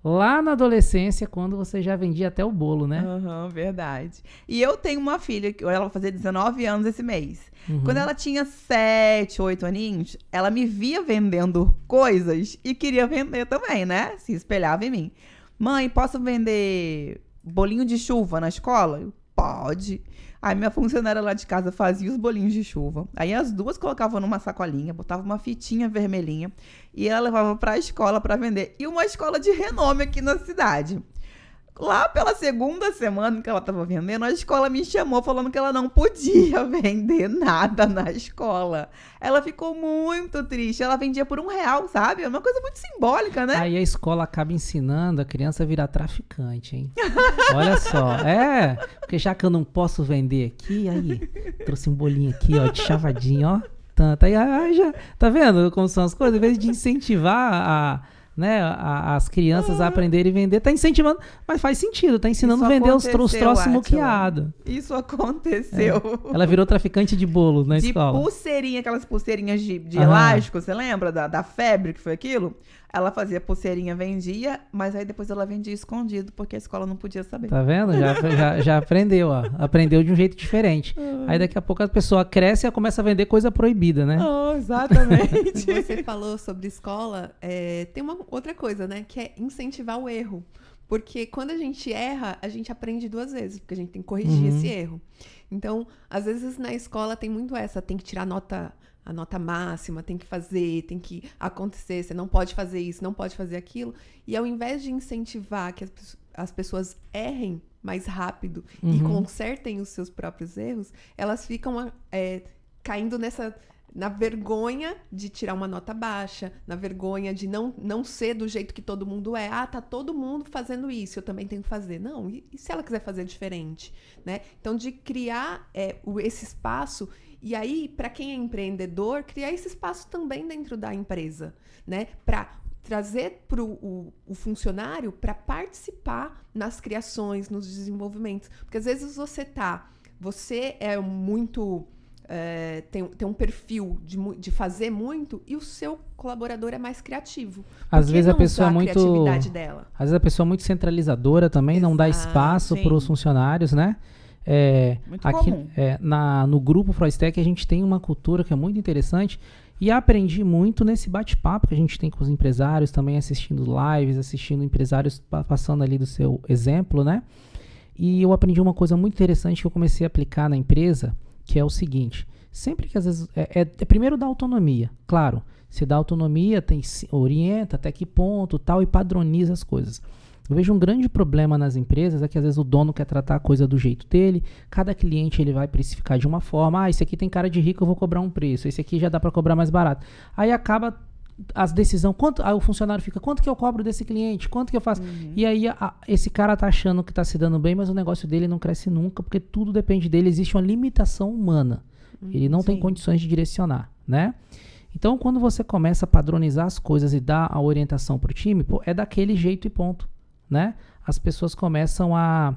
lá na adolescência, quando você já vendia até o bolo, né? Aham, verdade. E eu tenho uma filha, que ela vai fazer 19 anos esse mês. Quando ela tinha 7, 8 aninhos, ela me via vendendo coisas e queria vender também, né? Se espelhava em mim. Mãe, posso vender bolinho de chuva na escola? Eu, pode. Aí minha funcionária lá de casa fazia os bolinhos de chuva. Aí as duas colocavam numa sacolinha, botavam uma fitinha vermelhinha e ela levava pra escola pra vender. E uma escola de renome aqui na cidade. Lá pela segunda semana que ela tava vendendo, a escola me chamou falando que ela não podia vender nada na escola. Ela ficou muito triste. Ela vendia por R$1, sabe? É uma coisa muito simbólica, né? Aí a escola acaba ensinando a criança a virar traficante, hein? Olha só. Porque já que eu não posso vender aqui, aí trouxe um bolinho aqui, ó, de chavadinho, ó. Tanto. Aí já, tá vendo como são as coisas? Em vez de incentivar as crianças a aprenderem a vender, tá incentivando, mas faz sentido, tá ensinando a vender os troços muqueados. Isso aconteceu. Ela virou traficante de bolo na escola. De pulseirinha, aquelas pulseirinhas de elástico, você lembra da febre que foi aquilo? Ela fazia pulseirinha, vendia, mas aí depois ela vendia escondido, porque a escola não podia saber. Tá vendo? Já aprendeu, ó. Aprendeu de um jeito diferente. Aí daqui a pouco a pessoa cresce e começa a vender coisa proibida, né? Oh, exatamente. Você falou sobre escola, tem uma outra coisa, né? Que é incentivar o erro. Porque quando a gente erra, a gente aprende 2 vezes, porque a gente tem que corrigir esse erro. Então, às vezes na escola tem muito tem que tirar a nota máxima, tem que fazer, tem que acontecer, você não pode fazer isso, não pode fazer aquilo. E ao invés de incentivar que as pessoas errem mais rápido e consertem os seus próprios erros, elas ficam caindo na vergonha de tirar uma nota baixa, na vergonha de não ser do jeito que todo mundo é. Ah, tá todo mundo fazendo isso, eu também tenho que fazer. Não, e se ela quiser fazer diferente, né? Então, de criar esse espaço. E aí, para quem é empreendedor, criar esse espaço também dentro da empresa, né? Para trazer para o funcionário para participar nas criações, nos desenvolvimentos. Porque às vezes você é muito... tem um perfil de fazer muito e o seu colaborador é mais criativo. Às vezes a pessoa é muito... criatividade dela? Às vezes a pessoa é muito centralizadora também, Exato, não dá espaço para os funcionários, né? Muito aqui comum. No grupo Froistec a gente tem uma cultura que é muito interessante e aprendi muito nesse bate-papo que a gente tem com os empresários, também assistindo lives, assistindo empresários passando ali do seu exemplo, né? E eu aprendi uma coisa muito interessante que eu comecei a aplicar na empresa, que é o seguinte: sempre que às vezes primeiro dar autonomia, claro, se dá autonomia, orienta até que ponto, tal, e padroniza as coisas. Eu vejo um grande problema nas empresas é que às vezes o dono quer tratar a coisa do jeito dele, cada cliente ele vai precificar de uma forma. Esse aqui tem cara de rico, eu vou cobrar um preço, esse aqui já dá para cobrar mais barato. Aí acaba as decisões, aí o funcionário fica, quanto que eu cobro desse cliente, quanto que eu faço? E aí esse cara tá achando que tá se dando bem, mas o negócio dele não cresce nunca, porque tudo depende dele, existe uma limitação humana. Ele não tem condições de direcionar, né? Então, quando você começa a padronizar as coisas e dar a orientação pro time, é daquele jeito e ponto, né? As pessoas começam a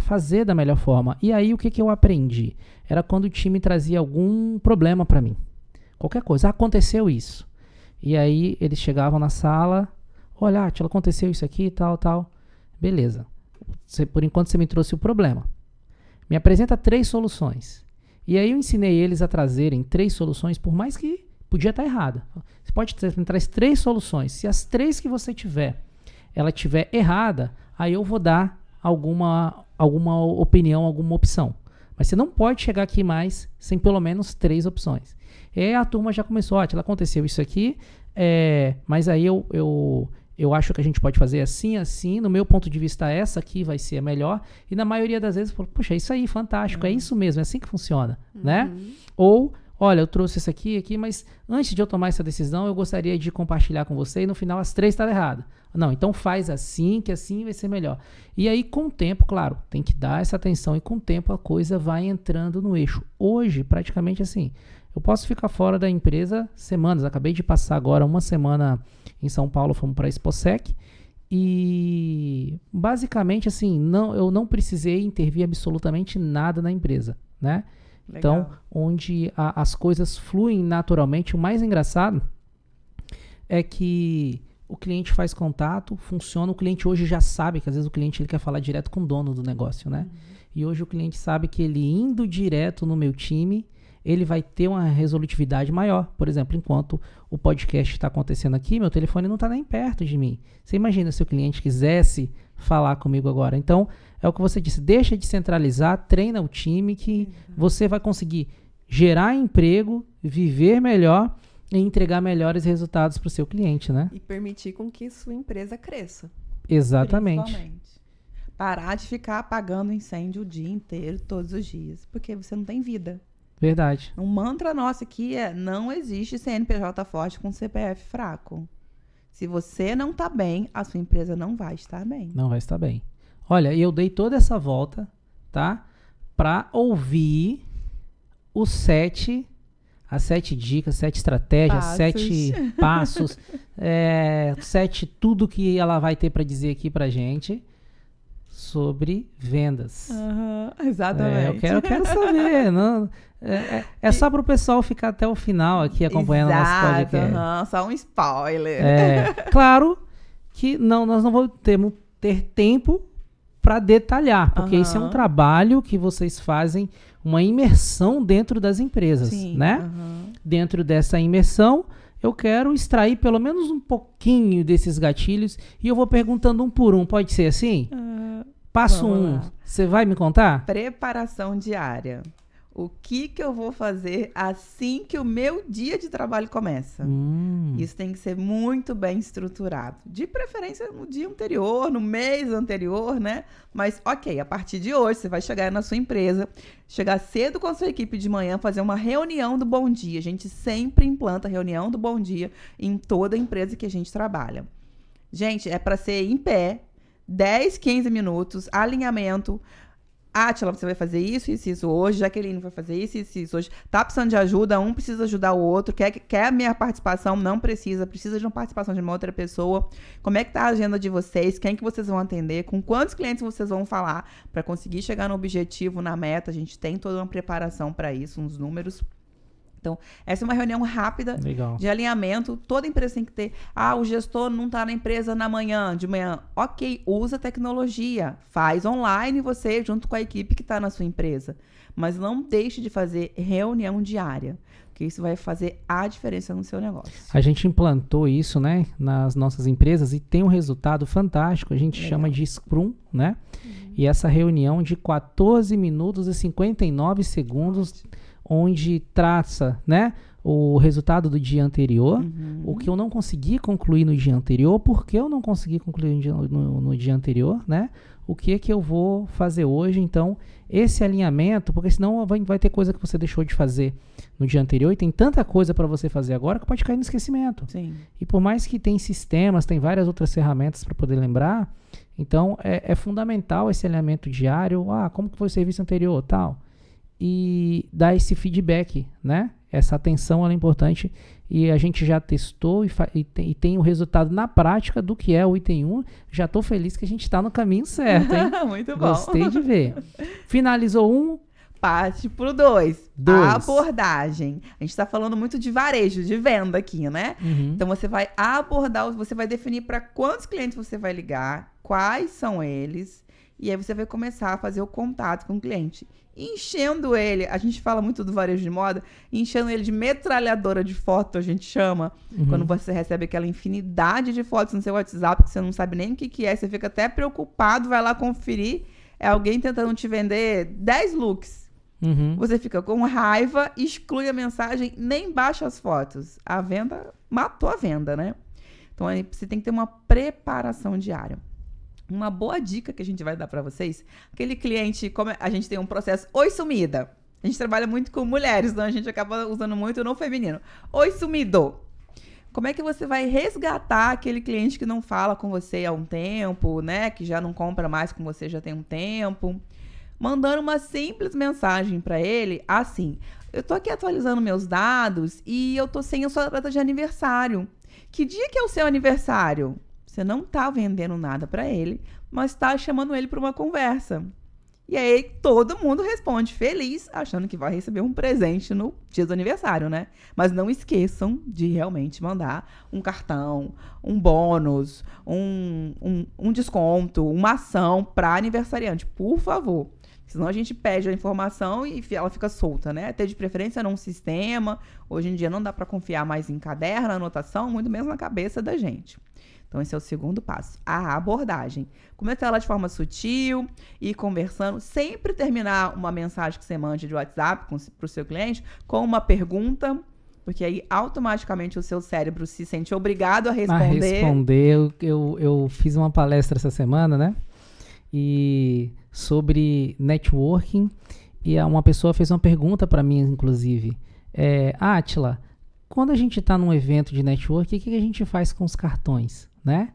fazer da melhor forma. E aí, o que eu aprendi? Era quando o time trazia algum problema para mim. Qualquer coisa. Aconteceu isso. E aí, eles chegavam na sala. Olha, Átila, aconteceu isso aqui, tal, tal. Beleza. Por enquanto, você me trouxe o problema. Me apresenta 3 soluções. E aí, eu ensinei eles a trazerem 3 soluções, por mais que podia estar errada. Você pode trazer 3 soluções. Se as 3 que você ela tiver errada, aí eu vou dar alguma opinião, alguma opção. Mas você não pode chegar aqui mais sem pelo menos 3 opções. E aí a turma já começou, aconteceu isso aqui, mas aí eu acho que a gente pode fazer assim, assim, no meu ponto de vista essa aqui vai ser a melhor, e na maioria das vezes, puxa, é isso aí, fantástico, é isso mesmo, é assim que funciona, né? Ou, olha, eu trouxe isso aqui, mas antes de eu tomar essa decisão, eu gostaria de compartilhar com você, e no final as 3 estavam erradas. Não, então faz assim, que assim vai ser melhor. E aí, com o tempo, claro, tem que dar essa atenção, e com o tempo a coisa vai entrando no eixo. Hoje, praticamente assim, eu posso ficar fora da empresa semanas. Acabei de passar agora uma semana em São Paulo, fomos para a Exposec, e basicamente assim, eu não precisei intervir absolutamente nada na empresa, né? Legal. Então, onde as coisas fluem naturalmente. O mais engraçado é que o cliente faz contato, funciona, o cliente hoje já sabe que às vezes o cliente ele quer falar direto com o dono do negócio, né? E hoje o cliente sabe que ele indo direto no meu time, ele vai ter uma resolutividade maior. Por exemplo, enquanto o podcast está acontecendo aqui, meu telefone não está nem perto de mim. Você imagina se o cliente quisesse falar comigo agora. Então, é o que você disse, deixa de centralizar, treina o time que você vai conseguir gerar emprego, viver melhor e entregar melhores resultados para o seu cliente, né? E permitir com que sua empresa cresça. Exatamente. Principalmente. Parar de ficar apagando incêndio o dia inteiro, todos os dias, porque você não tem vida. Verdade. Um mantra nosso aqui é: não existe CNPJ forte com CPF fraco. Se você não tá bem, a sua empresa não vai estar bem. Não vai estar bem. Olha, eu dei toda essa volta, tá? Para ouvir as 7 dicas, 7 estratégias, 7 passos, 7 tudo que ela vai ter para dizer aqui pra gente sobre vendas. Exatamente. Eu quero saber. Não, é só pro pessoal ficar até o final aqui acompanhando o nosso podcast. Só um spoiler. Claro que nós não vamos ter tempo para detalhar, porque isso é um trabalho que vocês fazem, uma imersão dentro das empresas, né? Dentro dessa imersão, eu quero extrair pelo menos um pouquinho desses gatilhos e eu vou perguntando um por um. Pode ser assim? Passo 1, você vai me contar? Preparação diária. O que eu vou fazer assim que o meu dia de trabalho começa? Isso tem que ser muito bem estruturado. De preferência no dia anterior, no mês anterior, né? Mas, ok, a partir de hoje, você vai chegar na sua empresa, chegar cedo com a sua equipe de manhã, fazer uma reunião do bom dia. A gente sempre implanta reunião do bom dia em toda empresa que a gente trabalha. Gente, é para ser em pé, 10, 15 minutos, alinhamento. Átila, você vai fazer isso hoje. Jaqueline vai fazer isso hoje. Tá precisando de ajuda, um precisa ajudar o outro. Quer a minha participação? Não precisa. Precisa de uma participação de uma outra pessoa. Como é que tá a agenda de vocês? Quem que vocês vão atender? Com quantos clientes vocês vão falar? Para conseguir chegar no objetivo, na meta, a gente tem toda uma preparação para isso, uns números. Então, essa é uma reunião rápida de alinhamento. Toda empresa tem que ter. O gestor não está na empresa de manhã. Ok, usa tecnologia. Faz online você junto com a equipe que está na sua empresa. Mas não deixe de fazer reunião diária, porque isso vai fazer a diferença no seu negócio. A gente implantou isso, né, nas nossas empresas e tem um resultado fantástico. A gente chama de Scrum, né? E essa reunião de 14 minutos e 59 segundos... onde traça, né, o resultado do dia anterior, o que eu não consegui concluir no dia anterior, porque eu não consegui concluir no dia anterior, né, o que é que eu vou fazer hoje. Então, esse alinhamento, porque senão vai ter coisa que você deixou de fazer no dia anterior e tem tanta coisa para você fazer agora que pode cair no esquecimento. Sim. E por mais que tem sistemas, tem várias outras ferramentas para poder lembrar, então é fundamental esse alinhamento diário. Como que foi o serviço anterior, tal. E dar esse feedback, né? Essa atenção ela é importante e a gente já testou e tem o resultado na prática do que é o item 1. Já estou feliz que a gente está no caminho certo, hein? Muito bom. Gostei de ver. Finalizou 1. Parte pro 2. A abordagem. A gente está falando muito de varejo, de venda aqui, né? Então você vai abordar, você vai definir para quantos clientes você vai ligar, quais são eles, e aí você vai começar a fazer o contato com o cliente. Enchendo ele, a gente fala muito do varejo de moda, enchendo ele de metralhadora de foto, a gente chama, quando você recebe aquela infinidade de fotos no seu WhatsApp, que você não sabe nem o que é, você fica até preocupado, vai lá conferir, é alguém tentando te vender 10 looks. Você fica com raiva, exclui a mensagem, nem baixa as fotos. A venda, matou a venda, né? Então, aí você tem que ter uma preparação diária. Uma boa dica que a gente vai dar para vocês, aquele cliente, como a gente tem um processo, oi sumida. A gente trabalha muito com mulheres, então a gente acaba usando muito no feminino. Oi sumido. Como é que você vai resgatar aquele cliente que não fala com você há um tempo, né? Que já não compra mais com você já tem um tempo. Mandando uma simples mensagem para ele, assim: eu tô aqui atualizando meus dados e eu tô sem a sua data de aniversário. Que dia que é o seu aniversário? Você não tá vendendo nada para ele, mas tá chamando ele para uma conversa. E aí todo mundo responde feliz, achando que vai receber um presente no dia do aniversário, né? Mas não esqueçam de realmente mandar um cartão, um bônus, um desconto, uma ação para aniversariante, por favor. Senão a gente pede a informação e ela fica solta, né? Até de preferência num sistema. Hoje em dia não dá para confiar mais em caderno, anotação, muito menos na cabeça da gente. Então, esse é o segundo passo, a abordagem. Começar ela de forma sutil, ir conversando, sempre terminar uma mensagem que você mande de WhatsApp para o seu cliente com uma pergunta, porque aí automaticamente o seu cérebro se sente obrigado a responder. Eu fiz uma palestra essa semana, né? E sobre networking, e uma pessoa fez uma pergunta para mim, inclusive. Átila, quando a gente está num evento de networking, o que a gente faz com os cartões? Né?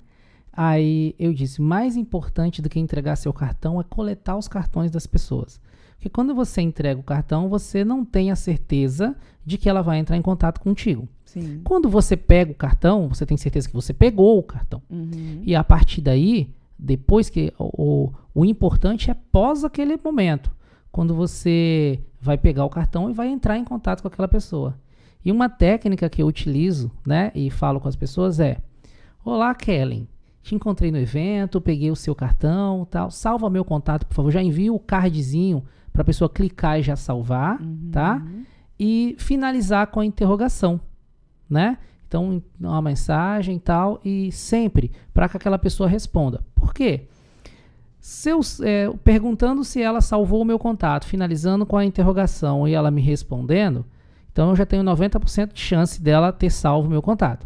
Aí eu disse, mais importante do que entregar seu cartão é coletar os cartões das pessoas. Porque quando você entrega o cartão, você não tem a certeza de que ela vai entrar em contato contigo. Sim. Quando você pega o cartão, você tem certeza que você pegou o cartão. Uhum. E a partir daí, depois que o importante é pós aquele momento, quando você vai pegar o cartão e vai entrar em contato com aquela pessoa. E uma técnica que eu utilizo, né, e falo com as pessoas é: olá, Kellen, te encontrei no evento, peguei o seu cartão, tal, salva meu contato, por favor, já envio o cardzinho para a pessoa clicar e já salvar, tá? E finalizar com a interrogação, né? Então, uma mensagem e tal, e sempre para que aquela pessoa responda. Por quê? Perguntando se ela salvou o meu contato, finalizando com a interrogação e ela me respondendo, então eu já tenho 90% de chance dela ter salvo o meu contato.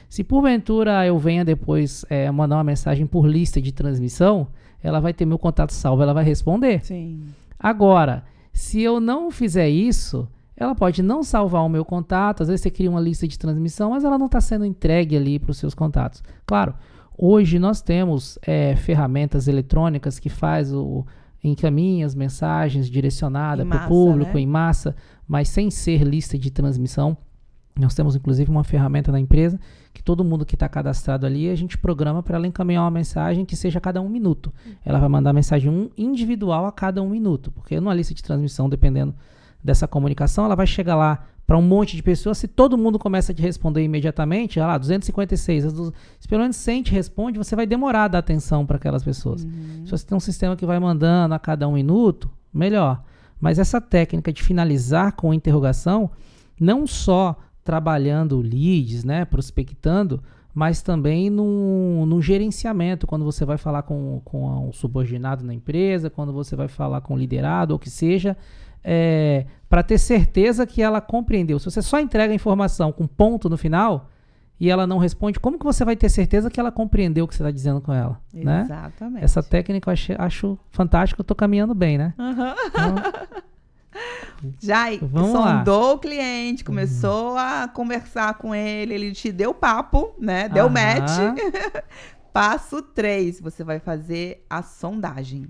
Se porventura eu venha depois mandar uma mensagem por lista de transmissão, ela vai ter meu contato salvo, ela vai responder. Sim. Agora, se eu não fizer isso, ela pode não salvar o meu contato, às vezes você cria uma lista de transmissão, mas ela não está sendo entregue ali para os seus contatos. Claro, hoje nós temos ferramentas eletrônicas que encaminha as mensagens direcionadas para o público, né? Em massa, mas sem ser lista de transmissão. Nós temos, inclusive, uma ferramenta na empresa que todo mundo que está cadastrado ali, a gente programa para ela encaminhar uma mensagem que seja a cada 1 minuto. Ela vai mandar mensagem individual a cada 1 minuto, porque numa lista de transmissão, dependendo dessa comunicação, ela vai chegar lá para um monte de pessoas. Se todo mundo começa a te responder imediatamente, olha lá, 256, se pelo menos 100 te responde, você vai demorar a dar atenção para aquelas pessoas. Se você tem um sistema que vai mandando a cada 1 minuto, melhor. Mas essa técnica de finalizar com interrogação, não só trabalhando leads, né, prospectando, mas também no gerenciamento, quando você vai falar com um subordinado na empresa, quando você vai falar com o liderado, ou que seja, para ter certeza que ela compreendeu. Se você só entrega a informação com ponto no final e ela não responde, como que você vai ter certeza que ela compreendeu o que você está dizendo com ela? Exatamente. Né? Essa técnica eu acho fantástica, eu estou caminhando bem, né? Então, já sondou o cliente, começou a conversar com ele, ele te deu papo, né? Deu match. Passo 3, você vai fazer a sondagem.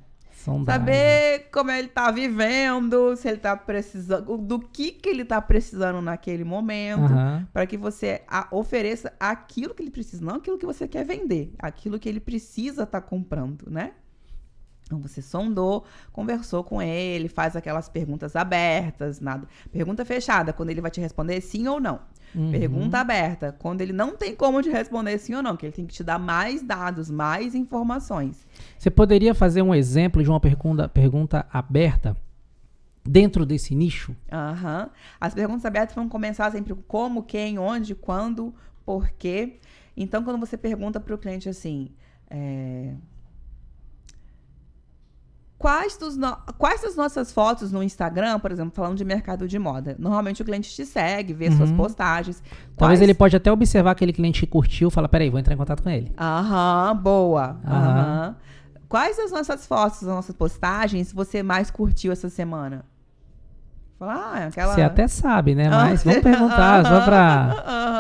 Saber como ele tá vivendo, se ele tá precisando, do que ele tá precisando naquele momento, para que você ofereça aquilo que ele precisa, não aquilo que você quer vender, aquilo que ele precisa estar comprando, né? Então, você sondou, conversou com ele, faz aquelas perguntas abertas, nada. Pergunta fechada, quando ele vai te responder sim ou não. Pergunta aberta, quando ele não tem como te responder sim ou não, que ele tem que te dar mais dados, mais informações. Você poderia fazer um exemplo de uma pergunta aberta dentro desse nicho? As perguntas abertas vão começar sempre com como, quem, onde, quando, por quê. Então, quando você pergunta para o cliente assim... Quais das nossas fotos no Instagram, por exemplo, falando de mercado de moda? Normalmente o cliente te segue, vê suas postagens. Talvez ele pode até observar aquele cliente que curtiu e fala, peraí, vou entrar em contato com ele. Boa. Quais das nossas fotos, das nossas postagens você mais curtiu essa semana? Fala, Você até sabe, né? Mas vamos perguntar só pra...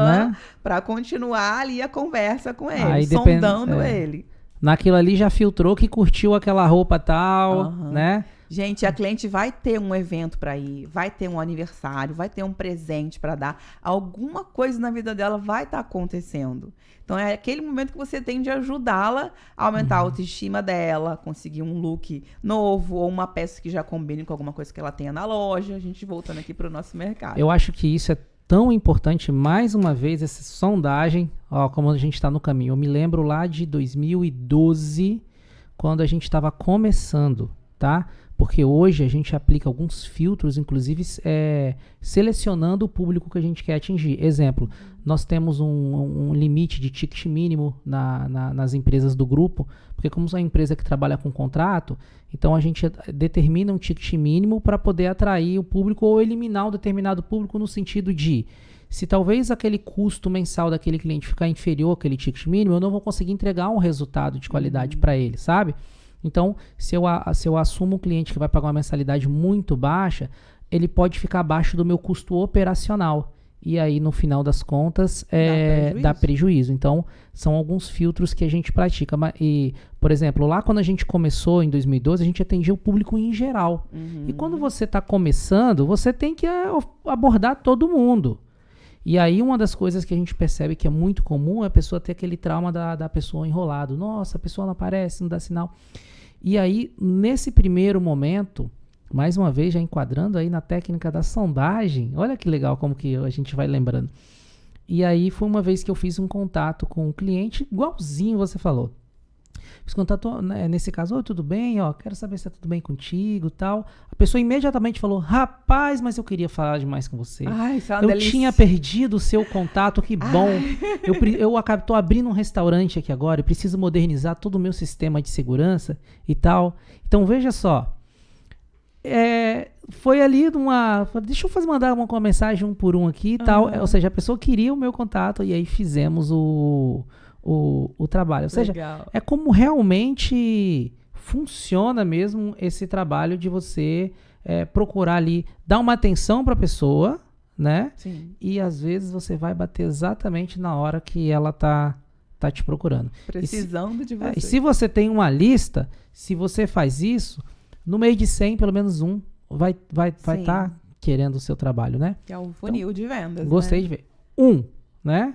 né? Pra continuar ali a conversa com ele, sondando ele. Naquilo ali já filtrou que curtiu aquela roupa tal, né? Gente, a cliente vai ter um evento para ir, vai ter um aniversário, vai ter um presente para dar. Alguma coisa na vida dela vai estar acontecendo. Então, é aquele momento que você tem de ajudá-la a aumentar a autoestima dela, conseguir um look novo ou uma peça que já combine com alguma coisa que ela tenha na loja. A gente voltando aqui para o nosso mercado. Eu acho que isso é tão importante, mais uma vez, essa sondagem, ó, como a gente está no caminho. Eu me lembro lá de 2012, quando a gente estava começando, tá? Porque hoje a gente aplica alguns filtros, inclusive selecionando o público que a gente quer atingir. Exemplo, nós temos um limite de ticket mínimo nas empresas do grupo, porque como é uma empresa que trabalha com contrato, então a gente determina um ticket mínimo para poder atrair o público ou eliminar um determinado público no sentido de, se talvez aquele custo mensal daquele cliente ficar inferior àquele ticket mínimo, eu não vou conseguir entregar um resultado de qualidade para ele, sabe? Então, se eu assumo um cliente que vai pagar uma mensalidade muito baixa, ele pode ficar abaixo do meu custo operacional. E aí, no final das contas, dá prejuízo. Então, são alguns filtros que a gente pratica. E, por exemplo, lá quando a gente começou, em 2012, a gente atendia o público em geral. E quando você está começando, você tem que abordar todo mundo. E aí, uma das coisas que a gente percebe que é muito comum é a pessoa ter aquele trauma da pessoa enrolado. Nossa, a pessoa não aparece, não dá sinal. E aí, nesse primeiro momento, mais uma vez, já enquadrando aí na técnica da sondagem, olha que legal como que a gente vai lembrando. E aí, foi uma vez que eu fiz um contato com um cliente, igualzinho você falou. Fiz contato, né, nesse caso, oi, tudo bem? Ó, quero saber se tá tudo bem contigo e tal. A pessoa imediatamente falou, rapaz, mas eu queria falar demais com você. Ai, isso é uma eu delícia. tinha perdido o seu contato, que bom. Eu tô abrindo um restaurante aqui agora e preciso modernizar todo o meu sistema de segurança e tal. Então, veja só. Foi ali deixa eu mandar uma mensagem um por um aqui e tal. Ou seja, a pessoa queria o meu contato e aí fizemos o trabalho. Ou seja, é como realmente funciona mesmo esse trabalho de você procurar ali, dar uma atenção para a pessoa, né? Sim. E às vezes você vai bater exatamente na hora que ela tá te procurando. Precisando de você. E se você tem uma lista, se você faz isso, no meio de 100, pelo menos um vai estar querendo o seu trabalho, né? Que é o funil de vendas, Gostei de ver. Né?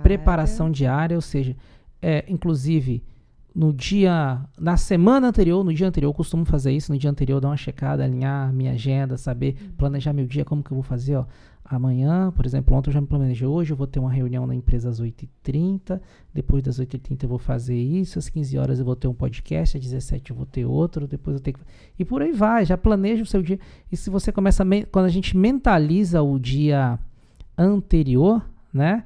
Preparação diária, ou seja, inclusive na semana anterior, no dia anterior, eu costumo fazer isso, no dia anterior dar uma checada, alinhar minha agenda, saber, planejar meu dia, como que eu vou fazer, ó. Amanhã, por exemplo, ontem eu já me planejei, hoje eu vou ter uma reunião na empresa às 8h30, depois das 8h30 eu vou fazer isso, às 15 horas eu vou ter um podcast, às 17 eu vou ter outro, depois eu tenho que... E por aí vai, já planeja o seu dia. E se você começa, quando a gente mentaliza o dia anterior, né?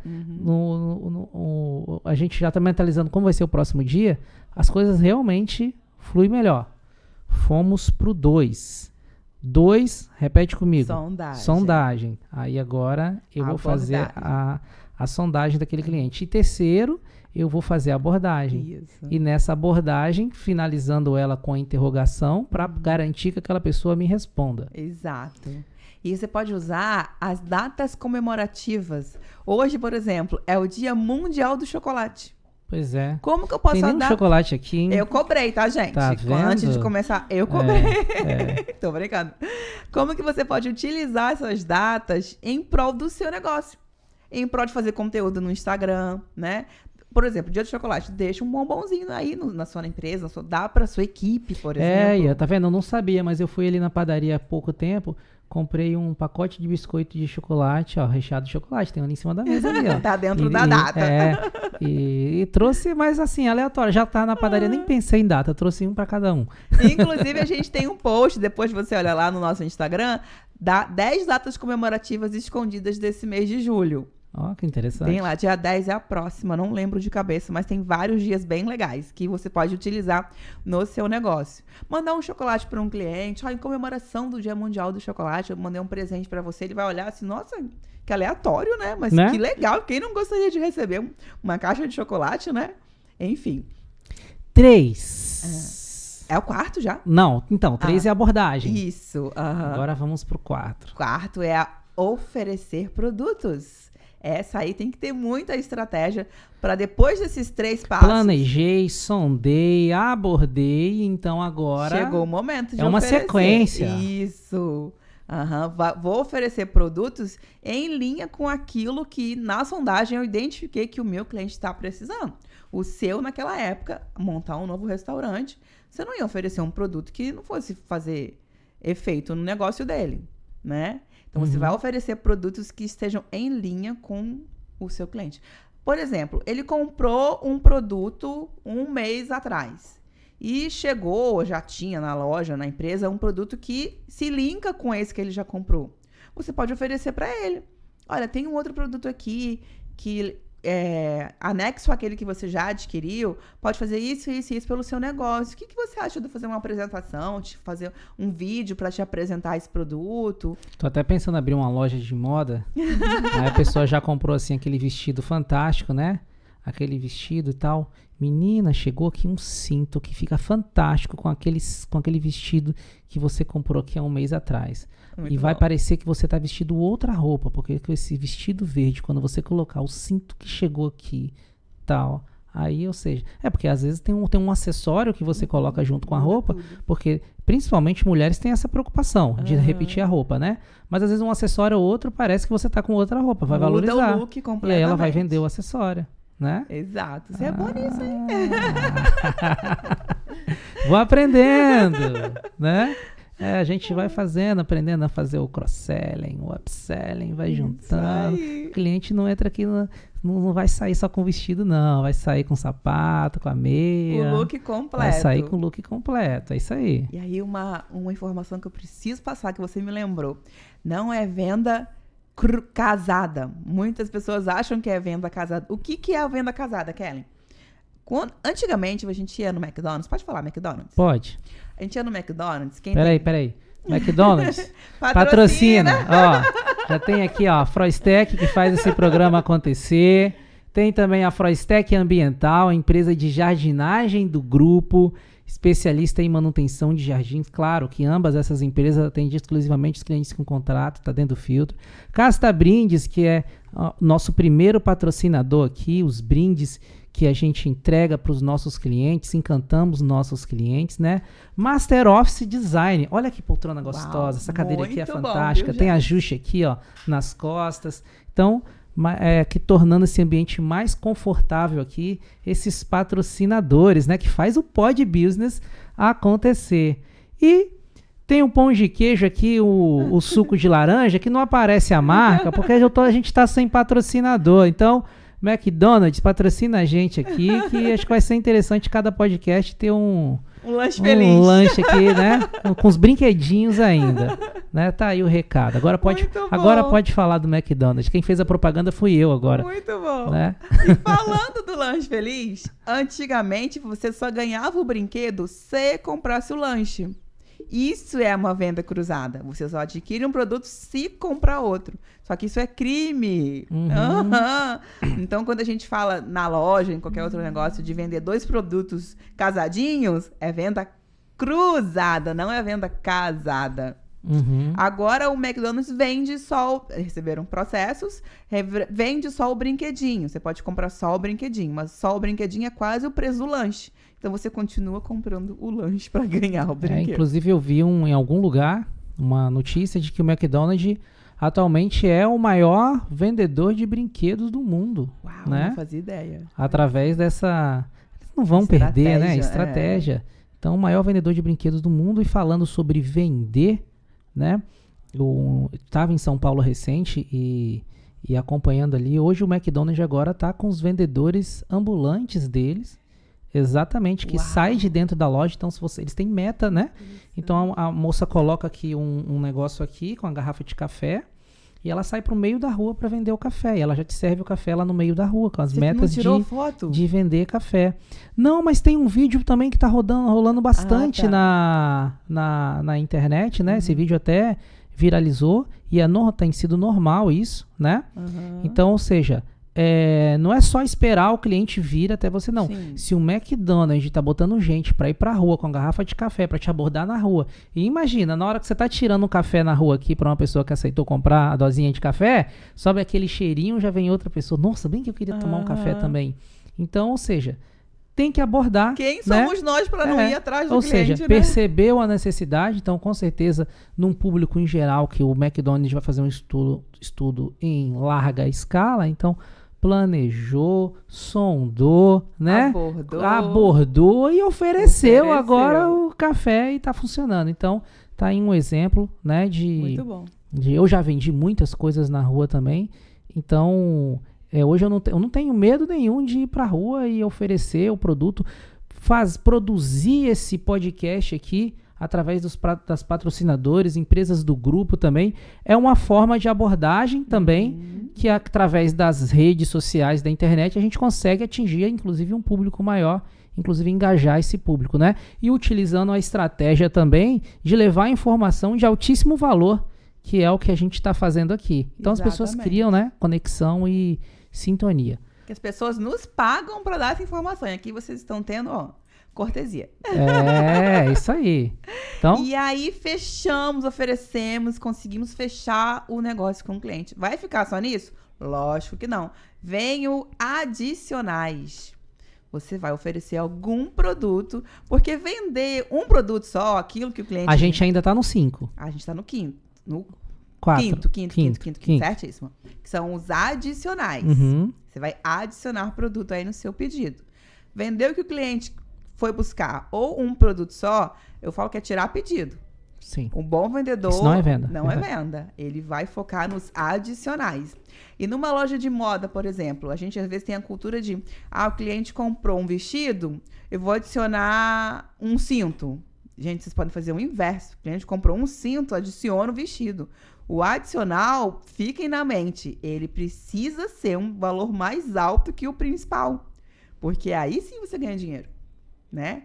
A gente já está mentalizando como vai ser o próximo dia, as coisas realmente fluem melhor. Fomos pro 2. 2, repete comigo. Sondagem. Aí agora eu vou fazer a sondagem daquele cliente. E terceiro, eu vou fazer a abordagem. Isso. E nessa abordagem, finalizando ela com a interrogação para garantir que aquela pessoa me responda. Exato. E você pode usar as datas comemorativas. Hoje, por exemplo, é o Dia Mundial do Chocolate. Pois é. Como que eu posso dar? Tem chocolate aqui, hein? Eu cobrei, tá, gente? Tá vendo? Antes de começar, eu cobrei. Tô brincando. Como que você pode utilizar essas datas em prol do seu negócio? Em prol de fazer conteúdo no Instagram, né? Por exemplo, Dia do Chocolate, deixa um bombonzinho aí na sua empresa, dá pra sua equipe, por exemplo. Tá vendo? Eu não sabia, mas eu fui ali na padaria há pouco tempo, comprei um pacote de biscoito de chocolate, ó, recheado de chocolate, tem um ali em cima da mesa ali, ó. Tá dentro da data. E trouxe, mas assim, aleatório, já tá na padaria, nem pensei em data, trouxe um pra cada um. Inclusive, a gente tem um post, depois você olha lá no nosso Instagram, 10 datas comemorativas escondidas desse mês de julho. Ó, que interessante. Tem lá, dia 10 é a próxima, não lembro de cabeça, mas tem vários dias bem legais que você pode utilizar no seu negócio. Mandar um chocolate para um cliente, em comemoração do Dia Mundial do Chocolate, eu mandei um presente para você, ele vai olhar assim, nossa, que aleatório, né? Mas que legal, quem não gostaria de receber uma caixa de chocolate, né? Enfim. 3. É o quarto já? Não, então, 3 é a abordagem. Isso. Agora vamos pro 4. Quarto é oferecer produtos. Essa aí tem que ter muita estratégia para depois desses 3 passos. Planejei, sondei, abordei, então agora Chegou o momento de é uma oferecer. sequência. Isso. Vou oferecer produtos em linha com aquilo que na sondagem eu identifiquei que o meu cliente está precisando. O seu, naquela época, montar um novo restaurante, você não ia oferecer um produto que não fosse fazer efeito no negócio dele, né? Então, você vai oferecer produtos que estejam em linha com o seu cliente. Por exemplo, ele comprou um produto 1 mês atrás e chegou, já tinha na loja, na empresa, um produto que se linka com esse que ele já comprou. Você pode oferecer para ele. Olha, tem um outro produto aqui que anexo àquele que você já adquiriu, pode fazer isso, isso e isso pelo seu negócio. O que você acha de fazer uma apresentação, de fazer um vídeo para te apresentar esse produto? Tô até pensando em abrir uma loja de moda. Aí a pessoa já comprou assim aquele vestido fantástico, né? Aquele vestido e tal. Menina, chegou aqui um cinto que fica fantástico com aquele vestido que você comprou aqui há 1 mês atrás. Muito vai bom. parecer que você tá vestindo outra roupa, porque com esse vestido verde, quando você colocar o cinto que chegou aqui, tal, aí, ou seja, porque às vezes tem um acessório que você coloca junto com a roupa, porque principalmente mulheres têm essa preocupação de repetir a roupa, né? Mas às vezes um acessório ou outro parece que você tá com outra roupa, vai Muda valorizar. o look E completamente. aí ela vai vender o acessório, né? Exato. Você é bom nisso, hein? Vou aprendendo, né? A gente vai aprendendo a fazer o cross-selling, o upselling, vai juntando. O cliente não entra aqui, não vai sair só com vestido, não. Vai sair com sapato, com a meia. O look completo. Vai sair com o look completo, é isso aí. E aí uma informação que eu preciso passar, que você me lembrou. Não é venda casada. Muitas pessoas acham que é venda casada. O que é a venda casada, Kellen? Antigamente, a gente ia no McDonald's. Pode falar McDonald's? Pode. A gente ia no McDonald's. Peraí. McDonald's, patrocina. Ó, já tem aqui, ó, a Froistec, que faz esse programa acontecer. Tem também a Froistec Ambiental, empresa de jardinagem do grupo, especialista em manutenção de jardins. Claro que ambas essas empresas atendem exclusivamente os clientes com contrato, tá dentro do filtro. Casta Brindes, que é nosso primeiro patrocinador aqui, os brindes que a gente entrega para os nossos clientes, encantamos nossos clientes, né? Master Office Design, olha que poltrona gostosa, essa cadeira aqui é fantástica, tem ajuste aqui, ó, nas costas, então, que tornando esse ambiente mais confortável aqui, esses patrocinadores, né, que faz o Pod Business acontecer. E tem um pão de queijo aqui, o suco de laranja, que não aparece a marca, porque a gente está sem patrocinador, então McDonald's, patrocina a gente aqui, que acho que vai ser interessante cada podcast ter um lanche feliz. Um lanche aqui, né? Com os brinquedinhos ainda. Né? Tá aí o recado. Agora pode falar do McDonald's. Quem fez a propaganda fui eu agora. Muito bom. Né? E falando do lanche feliz, antigamente você só ganhava o brinquedo se comprasse o lanche. Isso é uma venda cruzada. Você só adquire um produto se comprar outro. Só que isso é crime. Então, quando a gente fala na loja, em qualquer outro negócio, de vender 2 produtos casadinhos, é venda cruzada, não é venda casada. Agora, o McDonald's vende só... Receberam processos, vende só o brinquedinho. Você pode comprar só o brinquedinho, mas só o brinquedinho é quase o preço do lanche. Então, você continua comprando o lanche para ganhar o brinquedo. Inclusive, eu vi em algum lugar uma notícia de que o McDonald's atualmente é o maior vendedor de brinquedos do mundo. Uau, né? Não fazia ideia. Através dessa... Eles não vão perder, né? Estratégia. Então, o maior vendedor de brinquedos do mundo. E falando sobre vender, né? Eu estava em São Paulo recente e acompanhando ali. Hoje, o McDonald's agora está com os vendedores ambulantes deles. Exatamente, que sai de dentro da loja. Então, eles têm meta, né? Então, a moça coloca aqui um negócio aqui com a garrafa de café e ela sai para o meio da rua para vender o café. E ela já te serve o café lá no meio da rua, com as metas de vender café. Não, mas tem um vídeo também que está rolando bastante na internet, né? Esse vídeo até viralizou e tem sido normal isso, né? Então, ou seja... não é só esperar o cliente vir até você, não. Sim. Se o McDonald's tá botando gente pra ir pra rua com a garrafa de café pra te abordar na rua, e imagina, na hora que você tá tirando um café na rua aqui pra uma pessoa que aceitou comprar a dosinha de café, sobe aquele cheirinho, já vem outra pessoa, nossa, bem que eu queria tomar um café também. Então, ou seja, tem que abordar. Quem né? somos nós para não ir atrás do Ou cliente, seja, né? percebeu a necessidade, então com certeza num público em geral que o McDonald's vai fazer um estudo em larga escala, então planejou, sondou, né? Abordou e ofereceu agora o café e está funcionando. Então tá aí um exemplo, né? Muito bom. Eu já vendi muitas coisas na rua também, então hoje eu não tenho medo nenhum de ir pra rua e oferecer o produto, produzir esse podcast aqui através das patrocinadores, empresas do grupo também, é uma forma de abordagem também, que através das redes sociais da internet a gente consegue atingir inclusive um público maior, inclusive engajar esse público, né? E utilizando a estratégia também de levar informação de altíssimo valor, que é o que a gente está fazendo aqui. Então as pessoas criam, né, conexão e sintonia. Que as pessoas nos pagam para dar essa informação. E aqui vocês estão tendo, cortesia. Isso aí. Então, e aí fechamos, oferecemos, conseguimos fechar o negócio com o cliente. Vai ficar só nisso? Lógico que não. Vem o adicionais. Você vai oferecer algum produto, porque vender um produto só, aquilo que o cliente... A gente ainda está no 5. A gente está no quinto. No 4. Quinto, certíssimo. Que são os adicionais. Você vai adicionar produto aí no seu pedido. Vendeu que o cliente foi buscar ou um produto só, eu falo que é tirar pedido. Sim. Um bom vendedor... Isso não é venda. Não é venda. Ele vai focar nos adicionais. E numa loja de moda, por exemplo, a gente às vezes tem a cultura de... o cliente comprou um vestido, eu vou adicionar um cinto. Gente, vocês podem fazer o inverso. O cliente comprou um cinto, adiciona o vestido. O adicional, fiquem na mente, ele precisa ser um valor mais alto que o principal. Porque aí sim você ganha dinheiro, né?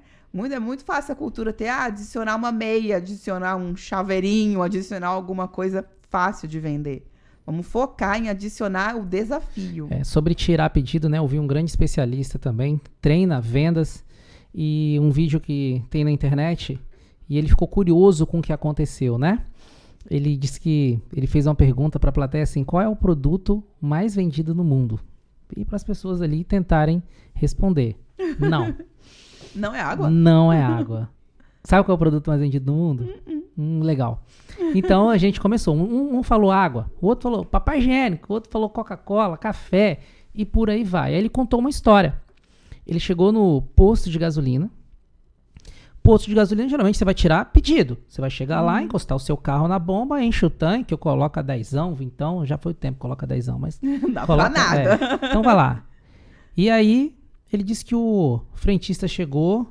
É muito fácil a cultura ter, adicionar uma meia, adicionar um chaveirinho, adicionar alguma coisa fácil de vender. Vamos focar em adicionar o desafio. Sobre tirar pedido, né? Eu vi um grande especialista também, treina vendas, e um vídeo que tem na internet, e ele ficou curioso com o que aconteceu, né? Ele disse que ele fez uma pergunta para a plateia assim, qual é o produto mais vendido no mundo? E para as pessoas ali tentarem responder. Não. Não é água? Não é água. Sabe qual é o produto mais vendido no mundo? Legal. Então a gente começou. Um falou água, o outro falou papel higiênico, o outro falou Coca-Cola, café e por aí vai. Aí ele contou uma história. Ele chegou no posto de gasolina. Posto de gasolina, geralmente você vai tirar pedido. Você vai chegar lá, encostar o seu carro na bomba, enche o tanque, eu coloco 10ão, então já foi o tempo, coloca 10ão, mas... Não dá pra nada. Então vai lá. E aí, ele disse que o frentista chegou,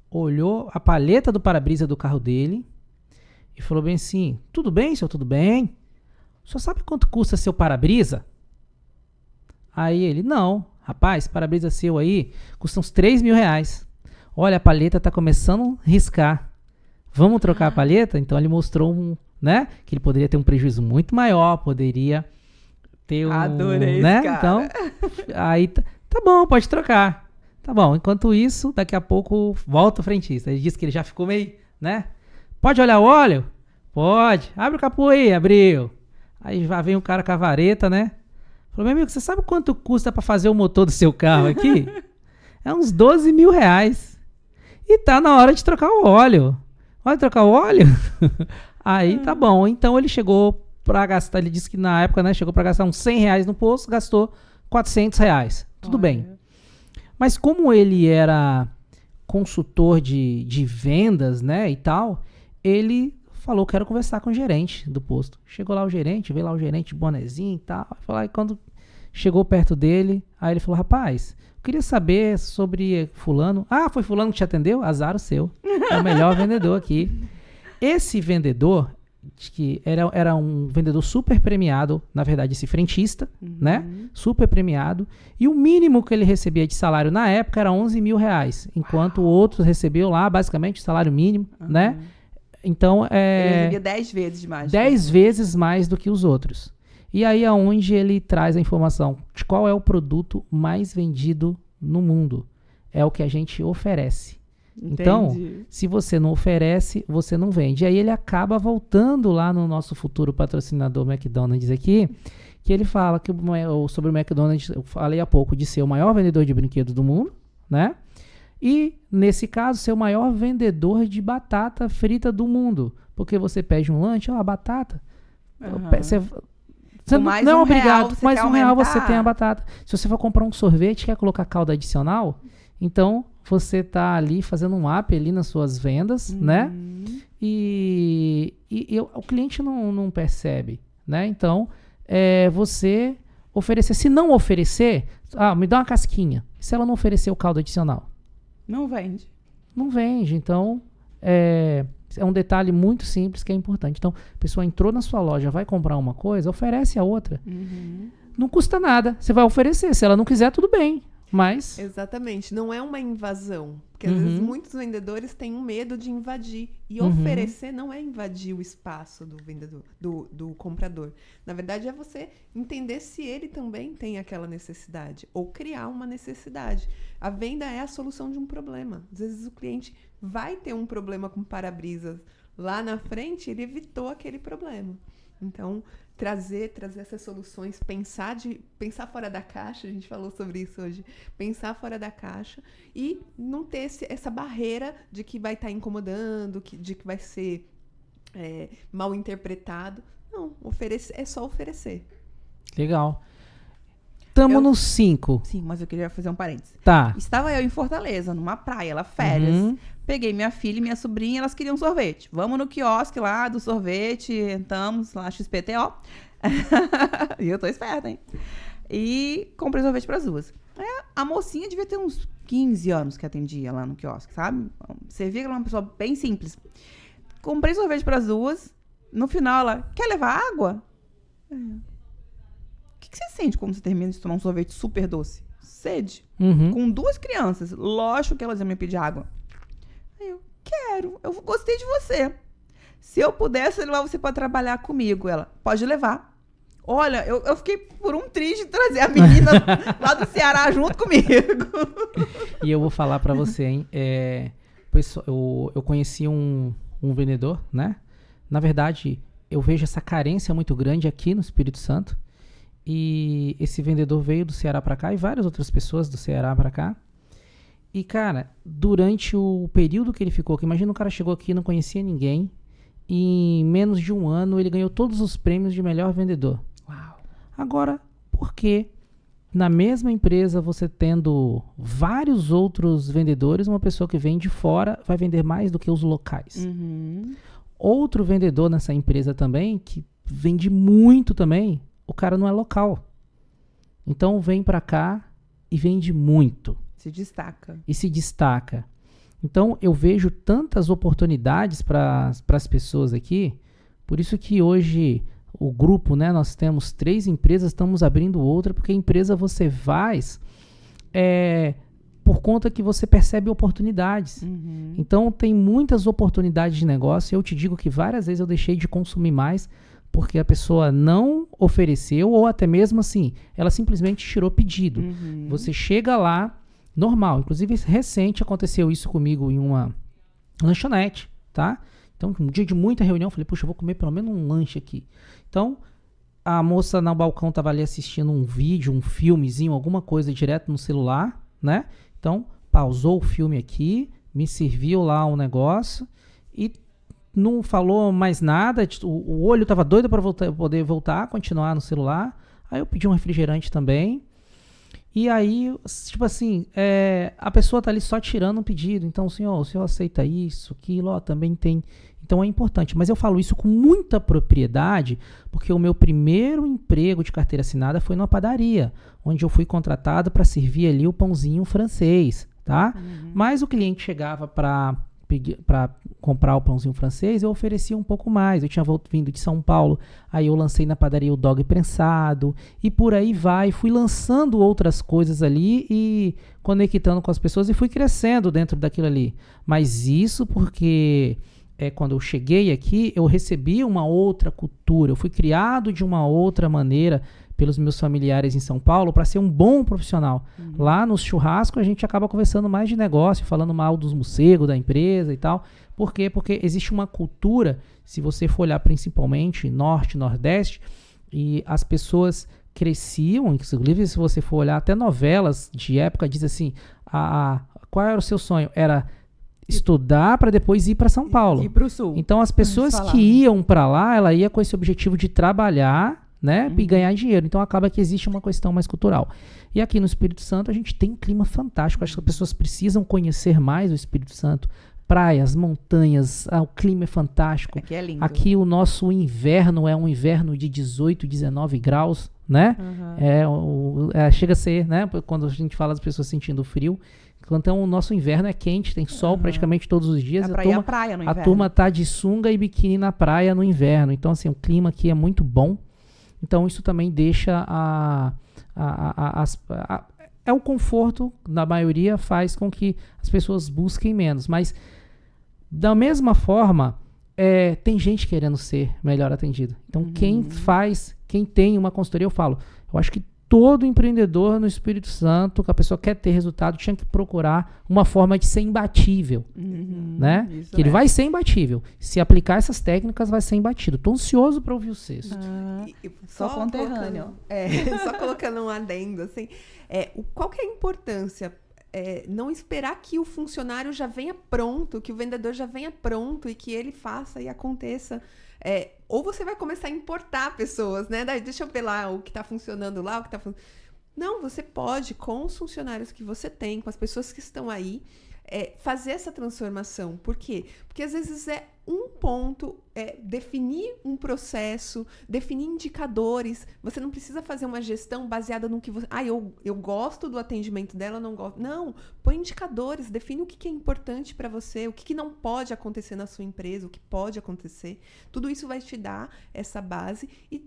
olhou a paleta do para-brisa do carro dele e falou bem assim, tudo bem, senhor, tudo bem? O senhor sabe quanto custa seu para-brisa? Aí ele, não, rapaz, para-brisa seu aí custa uns 3 mil reais. Olha, a paleta tá começando a riscar. Vamos trocar a paleta? Então ele mostrou né, que ele poderia ter um prejuízo muito maior, poderia ter Adorei né? Esse cara. Então, aí tá bom, pode trocar. Tá bom, enquanto isso, daqui a pouco volta o frentista. Ele disse que ele já ficou meio, né? Pode olhar o óleo? Pode. Abre o capô aí, abriu. Aí já vem o cara com a vareta, né? Falou, meu amigo, você sabe quanto custa pra fazer o motor do seu carro aqui? É uns 12 mil reais. E tá na hora de trocar o óleo. Vai trocar o óleo? Aí tá bom. Então ele chegou pra gastar, ele disse que na época, né, chegou pra gastar uns 100 reais no posto, gastou 400 reais. Tudo bem. Mas como ele era consultor de vendas, né, e tal, ele falou, quero conversar com o gerente do posto. Chegou lá o gerente, veio lá o gerente de bonezinho e tal. E quando chegou perto dele, aí ele falou, rapaz, queria saber sobre fulano. Ah, foi fulano que te atendeu? Azar o seu. É o melhor vendedor aqui. Esse vendedor, que era um vendedor super premiado, na verdade, esse frentista, né? Super premiado. E o mínimo que ele recebia de salário na época era 11 mil reais. Enquanto o outro recebeu lá, basicamente, o salário mínimo, né? Então, ele recebia 10 vezes mais. 10 vezes mais do que os outros. E aí é onde ele traz a informação de qual é o produto mais vendido no mundo. É o que a gente oferece. Então, se você não oferece, você não vende. E aí ele acaba voltando lá no nosso futuro patrocinador McDonald's aqui, que ele fala que sobre o McDonald's, eu falei há pouco, de ser o maior vendedor de brinquedos do mundo, né? E, nesse caso, ser o maior vendedor de batata frita do mundo. Porque você pede um lanche, ó, batata. Você não é obrigado, mais R$1 você tem a batata. Se você for comprar um sorvete, quer colocar calda adicional, então você tá ali fazendo um up ali nas suas vendas, né? E o cliente não percebe, né? Então, você oferecer. Se não oferecer, me dá uma casquinha. Se ela não oferecer o caldo adicional? Não vende. Não vende. Então, é um detalhe muito simples que é importante. Então, a pessoa entrou na sua loja, vai comprar uma coisa, oferece a outra. Não custa nada. Você vai oferecer. Se ela não quiser, tudo bem. Mas... Exatamente. Não é uma invasão. Porque às vezes muitos vendedores têm um medo de invadir. E oferecer não é invadir o espaço do vendedor, do comprador. Na verdade, é você entender se ele também tem aquela necessidade. Ou criar uma necessidade. A venda é a solução de um problema. Às vezes o cliente vai ter um problema com para-brisas lá na frente, ele evitou aquele problema. Então, trazer essas soluções, pensar fora da caixa, a gente falou sobre isso hoje, pensar fora da caixa e não ter essa barreira de que vai estar incomodando, de que vai ser mal interpretado. Não, é só oferecer. Legal. Tamo no 5. Sim, mas eu queria fazer um parênteses. Tá. Estava eu em Fortaleza, numa praia, lá férias. Peguei minha filha e minha sobrinha, elas queriam sorvete. Vamos no quiosque lá do sorvete, entramos lá, XPTO. E eu tô esperta, hein? E comprei sorvete pras duas. A mocinha devia ter uns 15 anos que atendia lá no quiosque, sabe? Servia, era uma pessoa bem simples. Comprei sorvete pras duas. No final, ela, quer levar água? O que você sente quando você termina de tomar um sorvete super doce? Sede. Com duas crianças. Lógico que elas iam me pedir água. Aí eu, quero. Eu gostei de você. Se eu pudesse levar você pra trabalhar comigo. Ela, pode levar. Olha, eu fiquei por um triste de trazer a menina lá do Ceará junto comigo. E eu vou falar pra você, hein. Eu conheci um vendedor, né? Na verdade, eu vejo essa carência muito grande aqui no Espírito Santo. E esse vendedor veio do Ceará pra cá e várias outras pessoas do Ceará pra cá. E, cara, durante o período que ele ficou aqui, imagina o cara chegou aqui e não conhecia ninguém. E em menos de um ano ele ganhou todos os prêmios de melhor vendedor. Uau. Agora, por que na mesma empresa você tendo vários outros vendedores, uma pessoa que vem de fora vai vender mais do que os locais? Outro vendedor nessa empresa também, que vende muito também, o cara não é local. Então vem pra cá e vende muito. Se destaca. E se destaca. Então eu vejo tantas oportunidades para as pessoas aqui. Por isso que hoje o grupo, né, nós temos 3 empresas, estamos abrindo outra, porque a empresa você faz por conta que você percebe oportunidades. Então tem muitas oportunidades de negócio. Eu te digo que várias vezes eu deixei de consumir mais porque a pessoa não ofereceu, ou até mesmo assim, ela simplesmente tirou pedido. Você chega lá, normal. Inclusive, recente aconteceu isso comigo em uma lanchonete, tá? Então, um dia de muita reunião, eu falei, puxa, eu vou comer pelo menos um lanche aqui. Então, a moça no balcão estava ali assistindo um vídeo, um filmezinho, alguma coisa direto no celular, né? Então, pausou o filme aqui, me serviu lá um negócio e não falou mais nada, o olho estava doido para poder voltar, continuar no celular. Aí eu pedi um refrigerante também. E aí, tipo assim, a pessoa tá ali só tirando um pedido. Então, senhor, o senhor aceita isso, aquilo, ó, também tem. Então é importante. Mas eu falo isso com muita propriedade, porque o meu primeiro emprego de carteira assinada foi numa padaria, onde eu fui contratado para servir ali o pãozinho francês, tá? Mas o cliente chegava para comprar o pãozinho francês, eu oferecia um pouco mais. Eu tinha vindo de São Paulo, aí eu lancei na padaria o dog prensado, e por aí vai. Fui lançando outras coisas ali e conectando com as pessoas e fui crescendo dentro daquilo ali. Mas isso porque quando eu cheguei aqui, eu recebi uma outra cultura. Eu fui criado de uma outra maneira pelos meus familiares em São Paulo para ser um bom profissional. Lá no churrasco a gente acaba conversando mais de negócio, falando mal dos morcegos da empresa e tal. Por quê? Porque existe uma cultura, se você for olhar principalmente norte, nordeste, e as pessoas cresciam, inclusive se você for olhar até novelas de época, diz assim, qual era o seu sonho? Era estudar para depois ir para São Paulo. Ir pro sul. Então as pessoas que iam para lá, ela ia com esse objetivo de trabalhar, né, e ganhar dinheiro. Então acaba que existe uma questão mais cultural. E aqui no Espírito Santo a gente tem um clima fantástico. Acho que as pessoas precisam conhecer mais o Espírito Santo. Praias, montanhas, o clima é fantástico. Aqui é lindo. Aqui o nosso inverno é um inverno de 18, 19 graus, né? Chega a ser, né? Quando a gente fala das pessoas sentindo frio. Então o nosso inverno é quente, tem sol praticamente todos os dias. A turma tá de sunga e biquíni na praia no inverno. Então assim, o clima aqui é muito bom. Então isso também deixa o conforto, na maioria, faz com que as pessoas busquem menos. Mas da mesma forma, tem gente querendo ser melhor atendido. Então quem tem uma consultoria, eu acho que todo empreendedor no Espírito Santo, que a pessoa quer ter resultado, tinha que procurar uma forma de ser imbatível, né? Que ele vai ser imbatível. Se aplicar essas técnicas, vai ser imbatível. Tô ansioso para ouvir o sexto. Só conterrâneo. Só colocando um adendo, assim. Qual que é a importância? Não esperar que o funcionário já venha pronto, que o vendedor já venha pronto e que ele faça e aconteça. Ou você vai começar a importar pessoas, né? Deixa eu ver lá o que está funcionando lá, o que está funcionando. Não, você pode, com os funcionários que você tem, com as pessoas que estão aí, fazer essa transformação. Por quê? Porque às vezes é um ponto, definir um processo, definir indicadores. Você não precisa fazer uma gestão baseada no que você... eu gosto do atendimento dela, eu não gosto. Não, põe indicadores, define o que é importante para você, o que não pode acontecer na sua empresa, o que pode acontecer. Tudo isso vai te dar essa base e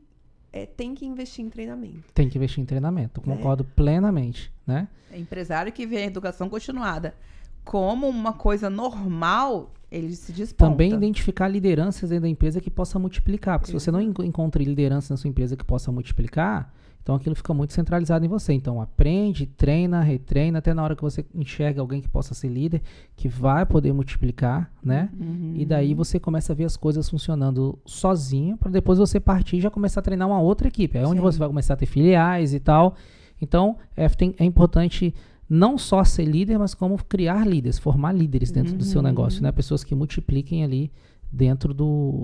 tem que investir em treinamento. Tem que investir em treinamento, concordo plenamente, né? Empresário que vê a educação continuada como uma coisa normal, ele se desponta. Também identificar lideranças dentro da empresa que possa multiplicar. Porque se você não encontra liderança na sua empresa que possa multiplicar, então aquilo fica muito centralizado em você. Então aprende, treina, retreina, até na hora que você enxerga alguém que possa ser líder, que vai poder multiplicar, né? E daí você começa a ver as coisas funcionando sozinho, para depois você partir e já começar a treinar uma outra equipe. É onde você vai começar a ter filiais e tal. Então é importante não só ser líder, mas como criar líderes, formar líderes dentro do seu negócio, né? Pessoas que multipliquem ali dentro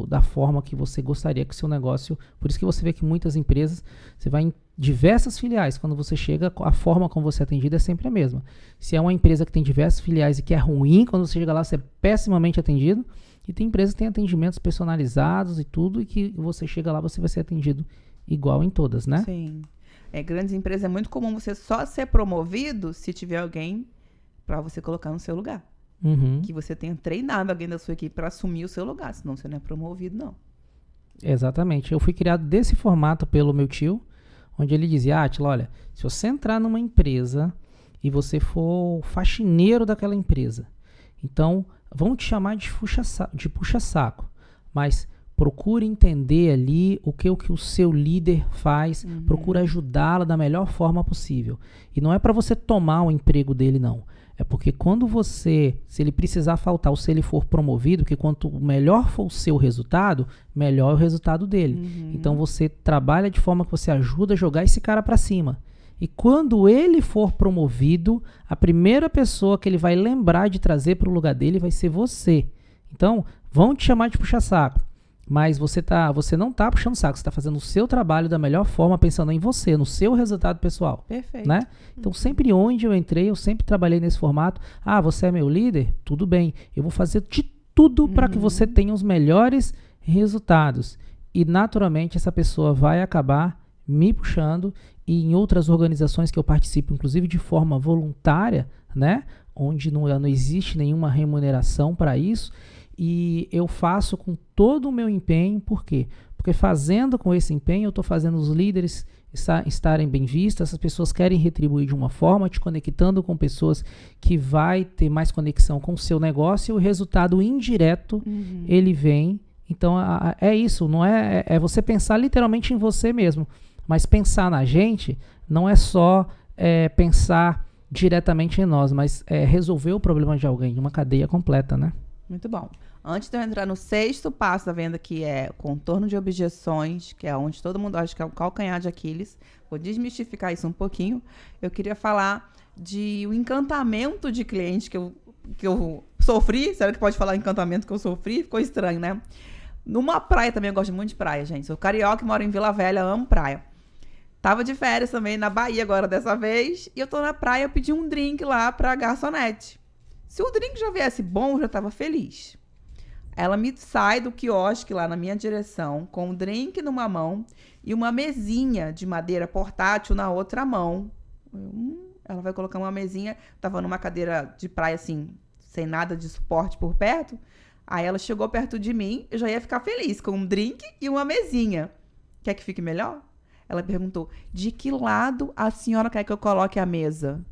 da forma que você gostaria que o seu negócio... Por isso que você vê que muitas empresas, você vai em diversas filiais, quando você chega, a forma como você é atendido é sempre a mesma. Se é uma empresa que tem diversas filiais e que é ruim, quando você chega lá, você é pessimamente atendido. E tem empresas que têm atendimentos personalizados e tudo, e que você chega lá, você vai ser atendido igual em todas, né? Sim. Grandes empresas é muito comum você só ser promovido se tiver alguém para você colocar no seu lugar. Que você tenha treinado alguém da sua equipe para assumir o seu lugar, senão você não é promovido, não. Exatamente. Eu fui criado desse formato pelo meu tio, onde ele dizia, Átila, olha, se você entrar numa empresa e você for o faxineiro daquela empresa, então vão te chamar de puxa-saco, mas procure entender ali o que o seu líder faz, procure ajudá-la da melhor forma possível. E não é para você tomar o emprego dele, não. É porque quando se ele precisar faltar ou se ele for promovido, que quanto melhor for o seu resultado, melhor é o resultado dele. Então você trabalha de forma que você ajuda a jogar esse cara para cima. E quando ele for promovido, a primeira pessoa que ele vai lembrar de trazer para o lugar dele vai ser você. Então, vão te chamar de puxa-saco. Mas você não está puxando saco, você está fazendo o seu trabalho da melhor forma, pensando em você, no seu resultado pessoal. Perfeito. Né? Então, sempre onde eu entrei, eu sempre trabalhei nesse formato. Você é meu líder? Tudo bem. Eu vou fazer de tudo para que você tenha os melhores resultados. E, naturalmente, essa pessoa vai acabar me puxando. E em outras organizações que eu participo, inclusive de forma voluntária, né? Onde não existe nenhuma remuneração para isso, e eu faço com todo o meu empenho. Por quê? Porque fazendo com esse empenho, eu estou fazendo os líderes estarem bem vistas, essas pessoas querem retribuir de uma forma, te conectando com pessoas que vai ter mais conexão com o seu negócio, e o resultado indireto, ele vem. Então, é isso, não é você pensar literalmente em você mesmo, mas pensar na gente não é só pensar diretamente em nós, mas resolver o problema de alguém, uma cadeia completa, né? Muito bom. Antes de eu entrar no 6º passo da venda, que é contorno de objeções, que é onde todo mundo acha que é o calcanhar de Aquiles, vou desmistificar isso um pouquinho. Eu queria falar de o encantamento de cliente que eu sofri. Será que pode falar encantamento que eu sofri? Ficou estranho, né? Numa praia também, eu gosto muito de praia, gente. Sou carioca e moro em Vila Velha, amo praia. Tava de férias também na Bahia agora dessa vez, e eu tô na praia, eu pedi um drink lá pra garçonete. Se o drink já viesse bom, eu já tava feliz. Ela me sai do quiosque lá na minha direção, com um drink numa mão e uma mesinha de madeira portátil na outra mão. Ela vai colocar uma mesinha, tava numa cadeira de praia assim, sem nada de suporte por perto. Aí ela chegou perto de mim, eu já ia ficar feliz com um drink e uma mesinha. Quer que fique melhor? Ela perguntou, de que lado a senhora quer que eu coloque a mesa?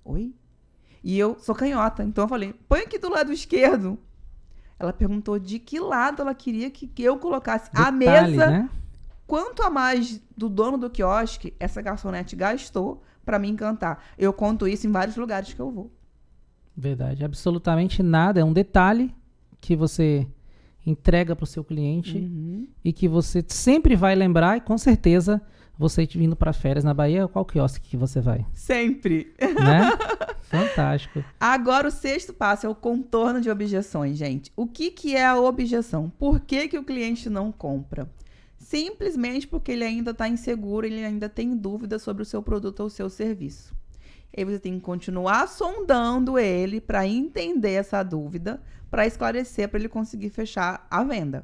Oi? E eu sou canhota, então eu falei, põe aqui do lado esquerdo. Ela perguntou de que lado ela queria que eu colocasse a mesa. Né? Quanto a mais do dono do quiosque essa garçonete gastou para me encantar. Eu conto isso em vários lugares que eu vou. Verdade, absolutamente nada. É um detalhe que você entrega para o seu cliente e que você sempre vai lembrar, e com certeza você vindo para férias na Bahia, qual quiosque que você vai? Sempre. Né? Fantástico. Agora o 6º passo é o contorno de objeções, gente. O que é a objeção? Por que o cliente não compra? Simplesmente porque ele ainda está inseguro, ele ainda tem dúvida sobre o seu produto ou o seu serviço. E aí você tem que continuar sondando ele para entender essa dúvida, para esclarecer, para ele conseguir fechar a venda.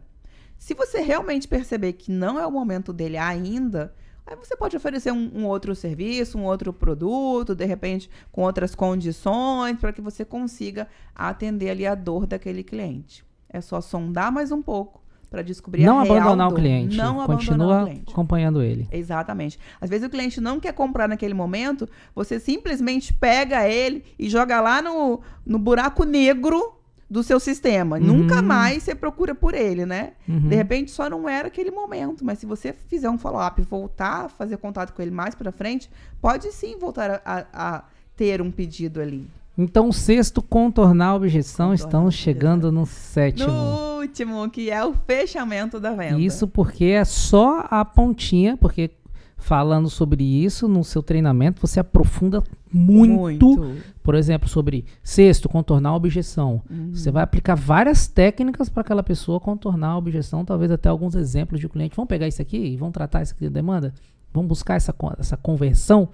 Se você realmente perceber que não é o momento dele ainda, aí você pode oferecer um outro serviço, um outro produto, de repente com outras condições, para que você consiga atender ali a dor daquele cliente. É só sondar mais um pouco para descobrir a real dor. Não abandonar o cliente. Não continua abandonar o cliente. Acompanhando ele. Exatamente. Às vezes o cliente não quer comprar naquele momento, você simplesmente pega ele e joga lá no buraco negro do seu sistema. Nunca mais você procura por ele, né? De repente só não era aquele momento, mas se você fizer um follow-up e voltar a fazer contato com ele mais pra frente, pode sim voltar a ter um pedido ali. Então, o 6º, contornar a objeção, estamos chegando no 7º. No último, que é o fechamento da venda. Isso porque é só a pontinha, porque falando sobre isso no seu treinamento, você aprofunda muito. Por exemplo, sobre 6º, contornar a objeção. Você vai aplicar várias técnicas para aquela pessoa contornar a objeção, talvez até alguns exemplos de cliente. Vamos pegar isso aqui e vamos tratar isso aqui de demanda? Vamos buscar essa conversão,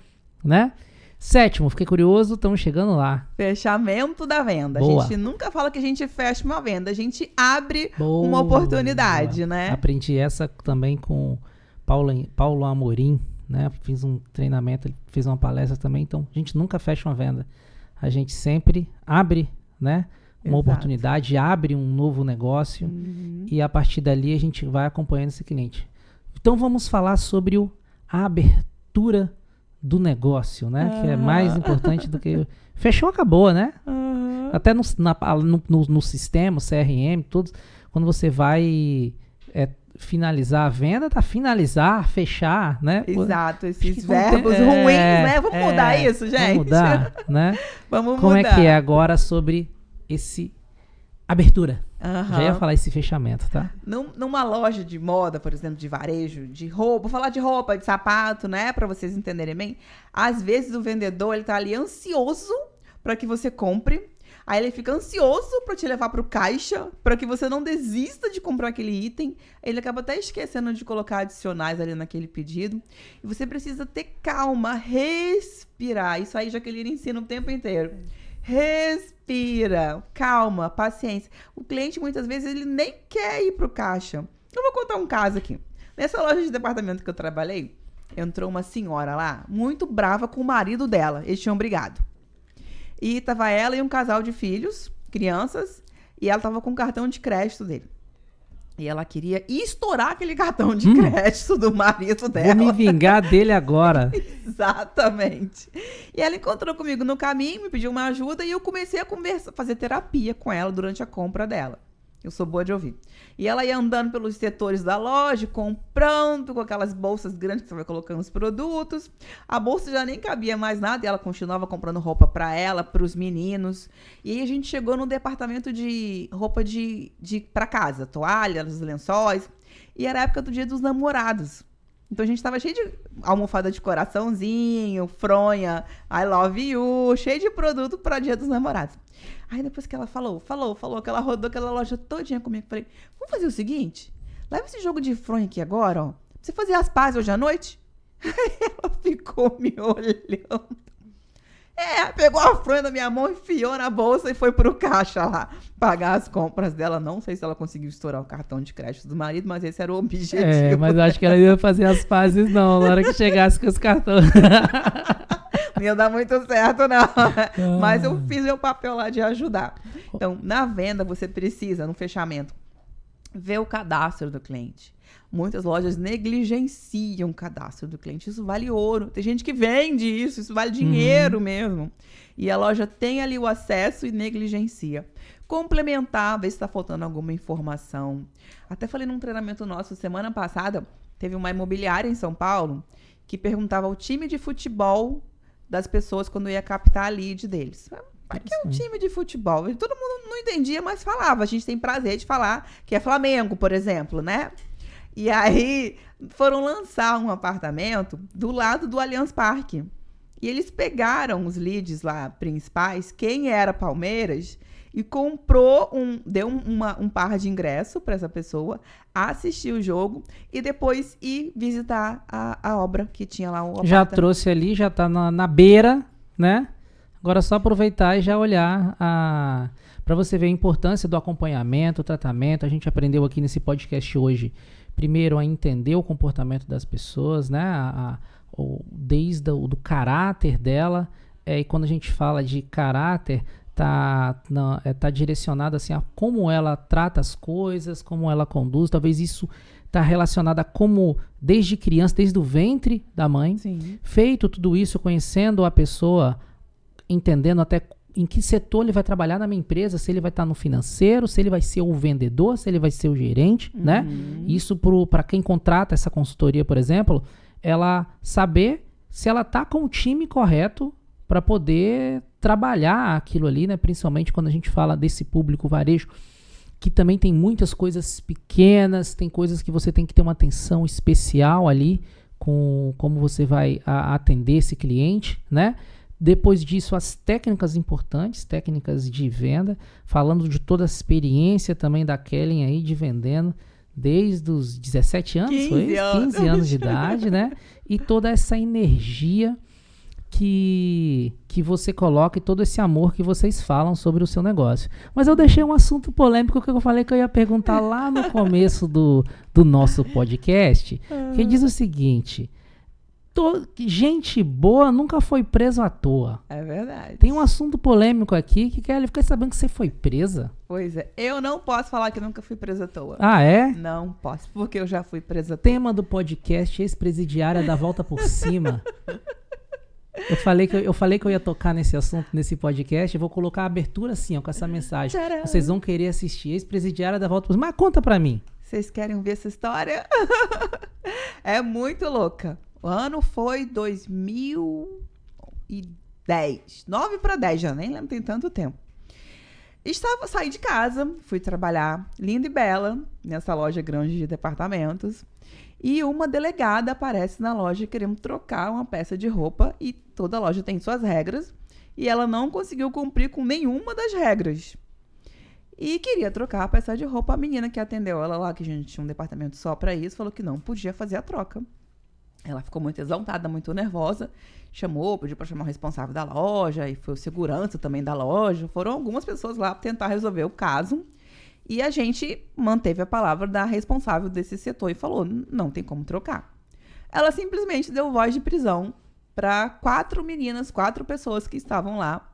né? 7º, fiquei curioso, estamos chegando lá. Fechamento da venda. Boa. A gente nunca fala que a gente fecha uma venda, a gente abre uma oportunidade, né? Aprendi essa também com Paulo Amorim, né? Fiz um treinamento, ele fez uma palestra também, então a gente nunca fecha uma venda. A gente sempre abre, né? Uma oportunidade, abre um novo negócio e a partir dali a gente vai acompanhando esse cliente. Então vamos falar sobre a abertura do negócio, né? Que é mais importante do que... Fechou, acabou, né? Até no sistema, CRM, todos, quando você vai finalizar a venda, tá finalizar, fechar, né? Exato, esses verbos ruins, né? Vamos mudar isso, gente? Vamos mudar, né? Vamos Como mudar. é que é agora sobre esse abertura? Uhum. Já ia falar esse fechamento, tá? Numa loja de moda, por exemplo, de varejo, de roupa, vou falar de roupa, de sapato, né? Pra vocês entenderem bem. Às vezes o vendedor, ele tá ali ansioso para que você compre. Aí ele fica ansioso para te levar pro caixa, para que você não desista de comprar aquele item. Ele acaba até esquecendo de colocar adicionais ali naquele pedido. E você precisa ter calma, respirar. Isso aí Jaqueline ensina o tempo inteiro. Respira, calma, paciência. O cliente, muitas vezes, ele nem quer ir pro caixa. Eu vou contar um caso aqui. Nessa loja de departamento que eu trabalhei, entrou uma senhora lá, muito brava com o marido dela. Eles tinham brigado. E tava ela e um casal de filhos, crianças, e ela tava com o cartão de crédito dele. E ela queria estourar aquele cartão de crédito do marido dela. Vou me vingar dele agora. Exatamente. E ela encontrou comigo no caminho, me pediu uma ajuda e eu comecei a conversar, fazer terapia com ela durante a compra dela. Eu sou boa de ouvir. E ela ia andando pelos setores da loja, comprando com aquelas bolsas grandes que você vai colocando os produtos. A bolsa já nem cabia mais nada e ela continuava comprando roupa para ela, para os meninos. E aí a gente chegou no departamento de roupa para casa, toalhas, lençóis. E era a época do Dia dos Namorados. Então a gente tava cheio de almofada de coraçãozinho, fronha, I love you, cheio de produto para Dia dos Namorados. Aí depois que ela falou, que ela rodou aquela loja todinha comigo, falei, vamos fazer o seguinte, leva esse jogo de fronha aqui agora, ó, pra você fazer as pazes hoje à noite. Aí ela ficou me olhando. Pegou a fronha da minha mão, enfiou na bolsa e foi pro caixa lá pagar as compras dela. Não sei se ela conseguiu estourar o cartão de crédito do marido, mas esse era o objetivo. Mas acho que ela ia fazer as pazes não, na hora que chegasse com os cartões. Não ia dar muito certo, não. Mas eu fiz meu papel lá de ajudar. Então, na venda, você precisa, no fechamento, ver o cadastro do cliente. Muitas lojas negligenciam o cadastro do cliente. Isso vale ouro. Tem gente que vende isso vale dinheiro mesmo. E a loja tem ali o acesso e negligencia. Complementar, ver se está faltando alguma informação. Até falei num treinamento nosso semana passada, teve uma imobiliária em São Paulo que perguntava ao time de futebol das pessoas quando ia captar a lead deles. O que é um time de futebol? Todo mundo não entendia, mas falava. A gente tem prazer de falar que é Flamengo, por exemplo, né? E aí foram lançar um apartamento do lado do Allianz Parque. E eles pegaram os leads lá principais, quem era Palmeiras, e deu um par de ingresso para essa pessoa assistir o jogo e depois ir visitar a obra que tinha lá. Já trouxe ali, já tá na beira, né? Agora é só aproveitar e já olhar para você ver a importância do acompanhamento, o tratamento. A gente aprendeu aqui nesse podcast hoje, primeiro, a entender o comportamento das pessoas, né? Desde do caráter dela. E quando a gente fala de caráter, tá direcionado assim, a como ela trata as coisas, como ela conduz. Talvez isso está relacionado a como, desde criança, desde o ventre da mãe, Sim. Feito tudo isso, conhecendo a pessoa, entendendo até em que setor ele vai trabalhar na minha empresa, se ele vai estar no financeiro, se ele vai ser o vendedor, se ele vai ser o gerente, né? Isso para quem contrata essa consultoria, por exemplo, ela saber se ela está com o time correto para poder trabalhar aquilo ali, né? Principalmente quando a gente fala desse público varejo, que também tem muitas coisas pequenas, tem coisas que você tem que ter uma atenção especial ali com como você vai atender esse cliente, né? Depois disso, as técnicas importantes, técnicas de venda, falando de toda a experiência também da Kellen aí de vendendo desde os 17 anos, 15 anos de idade, né? E toda essa energia que você coloca e todo esse amor que vocês falam sobre o seu negócio. Mas eu deixei um assunto polêmico que eu falei que eu ia perguntar lá no começo do nosso podcast, que diz o seguinte: gente boa nunca foi preso à toa. É verdade. Tem um assunto polêmico aqui que Kelly fica sabendo que você foi presa. Pois é. Eu não posso falar que nunca fui presa à toa. Ah, é? Não posso, porque eu já fui presa à toa. Tema do podcast: ex-presidiária da volta por cima. Eu falei que eu ia tocar nesse assunto, nesse podcast. Eu vou colocar a abertura assim, ó, com essa mensagem. Tcharam. Vocês vão querer assistir ex-presidiária da volta por cima. Mas conta pra mim. Vocês querem ver essa história? É muito louca. O ano foi 2010. 9 para 10 já, nem lembro, tem tanto tempo. Saí de casa, fui trabalhar, linda e bela, nessa loja grande de departamentos. E uma delegada aparece na loja querendo trocar uma peça de roupa e toda loja tem suas regras. E ela não conseguiu cumprir com nenhuma das regras. E queria trocar a peça de roupa. A menina que atendeu ela lá, que a gente tinha um departamento só para isso, falou que não podia fazer a troca. Ela ficou muito exaltada, muito nervosa, pediu para chamar o responsável da loja, e foi o segurança também da loja. Foram algumas pessoas lá para tentar resolver o caso. E a gente manteve a palavra da responsável desse setor e falou, não tem como trocar. Ela simplesmente deu voz de prisão para 4 pessoas que estavam lá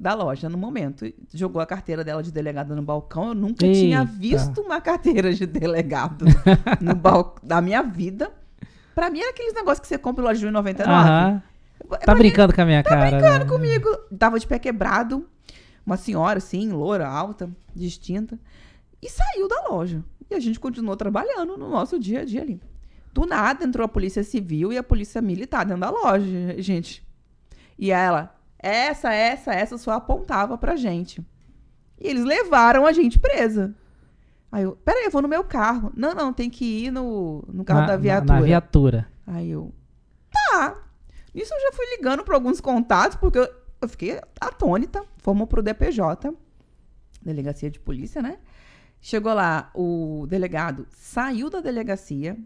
da loja no momento. Jogou a carteira dela de delegada no balcão. Eu nunca Eita. tinha visto uma carteira de delegado no balcão da minha vida. Pra mim era aqueles negócios que você compra em loja de R$1,99. Aham. Tá brincando com a minha cara, brincando né? comigo. Tava de pé quebrado. Uma senhora, assim, loura, alta, distinta. E saiu da loja. E a gente continuou trabalhando no nosso dia a dia ali. Do nada entrou a polícia civil e a polícia militar dentro da loja, gente. E ela, essa só apontava pra gente. E eles levaram a gente presa. Aí eu, peraí, eu vou no meu carro. Não, tem que ir no carro da viatura. Na viatura. Aí eu, tá. Nisso eu já fui ligando para alguns contatos, porque eu fiquei atônita. Fomos pro DPJ, Delegacia de Polícia, né? Chegou lá, o delegado saiu da delegacia,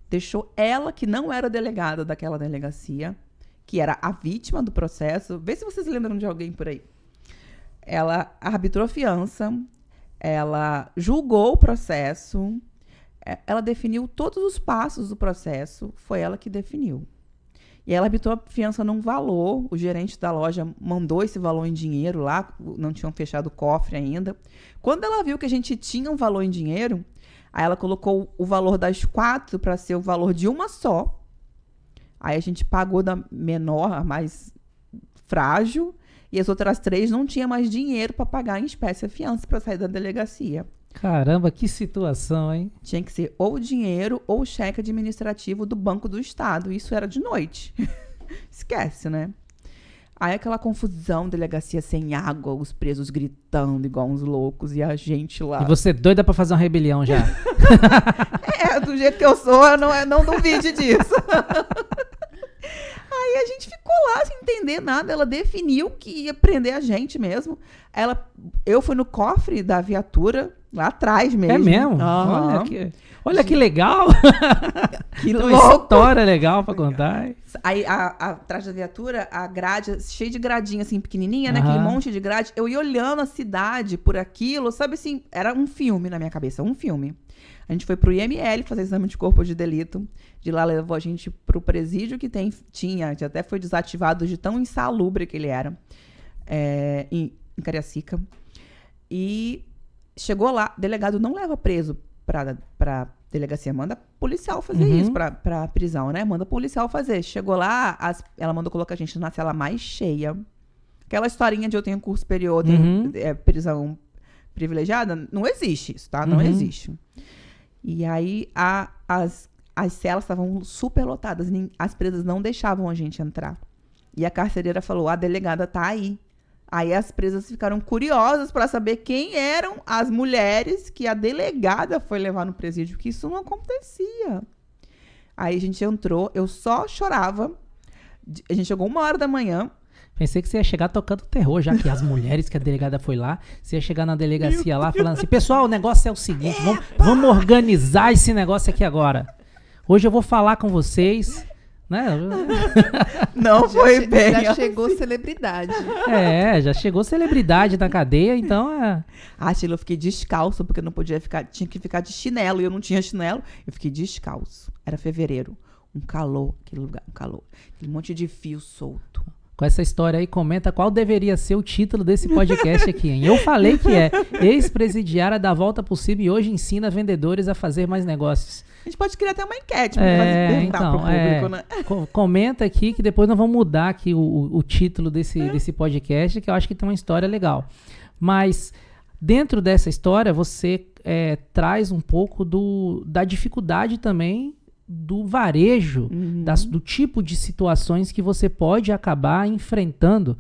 deixou ela, que não era delegada daquela delegacia, que era a vítima do processo. Vê se vocês lembram de alguém por aí. Ela arbitrou a fiança, ela julgou o processo, ela definiu todos os passos do processo, foi ela que definiu. E ela arbitrou a fiança num valor, o gerente da loja mandou esse valor em dinheiro lá, não tinham fechado o cofre ainda. Quando ela viu que a gente tinha um valor em dinheiro, aí ela colocou o valor das 4 para ser o valor de uma só. Aí a gente pagou da menor, a mais frágil, e as outras 3 não tinha mais dinheiro para pagar em espécie a fiança para sair da delegacia. Caramba, que situação, hein? Tinha que ser ou dinheiro ou cheque administrativo do Banco do Estado. Isso era de noite. Esquece, né? Aí aquela confusão, delegacia sem água, os presos gritando igual uns loucos e a gente lá. E você doida pra fazer uma rebelião já. Do jeito que eu sou, eu não duvide disso. Aí a gente ficou lá sem entender nada. Ela definiu que ia prender a gente mesmo. Eu fui no cofre da viatura, lá atrás mesmo. É mesmo? Uhum. Olha que legal. Que Uma louco. história legal pra contar. Aí, atrás da viatura, a grade, cheia de gradinha, assim, pequenininha, né? Aham. Aquele monte de grade. Eu ia olhando a cidade por aquilo, sabe assim? Era um filme na minha cabeça, um filme. A gente foi pro IML fazer exame de corpo de delito. De lá levou a gente pro presídio que tinha, que até foi desativado de tão insalubre que ele era, em Cariacica. E chegou lá, delegado não leva preso pra delegacia, manda policial fazer isso, pra prisão, né? Manda policial fazer. Chegou lá, ela mandou colocar a gente na cela mais cheia. Aquela historinha de eu tenho curso superior, prisão privilegiada, não existe isso, tá? Não existe. E aí, as celas estavam super lotadas, as presas não deixavam a gente entrar. E a carcereira falou, a delegada tá aí. Aí as presas ficaram curiosas para saber quem eram as mulheres que a delegada foi levar no presídio, que isso não acontecia. Aí a gente entrou, eu só chorava. A gente chegou 1h da manhã. Pensei que você ia chegar tocando terror, já que as mulheres que a delegada foi lá, você ia chegar na delegacia lá falando assim, pessoal, o negócio é o seguinte, vamos organizar esse negócio aqui agora. Hoje eu vou falar com vocês, né? Não foi bem. Já chegou celebridade. Já chegou celebridade na cadeia, então Sheila, eu fiquei descalço, porque não podia ficar, tinha que ficar de chinelo, e eu não tinha chinelo, eu fiquei descalço. Era fevereiro, um calor, aquele lugar, um calor, aquele monte de fio solto. Com essa história aí, comenta qual deveria ser o título desse podcast aqui, hein? Eu falei que ex-presidiária da volta possível e hoje ensina vendedores a fazer mais negócios. A gente pode criar até uma enquete pra perguntar pro público, né? Comenta aqui que depois nós vamos mudar aqui o título desse podcast, que eu acho que tem uma história legal. Mas dentro dessa história, você traz um pouco da dificuldade também do varejo, do tipo de situações que você pode acabar enfrentando,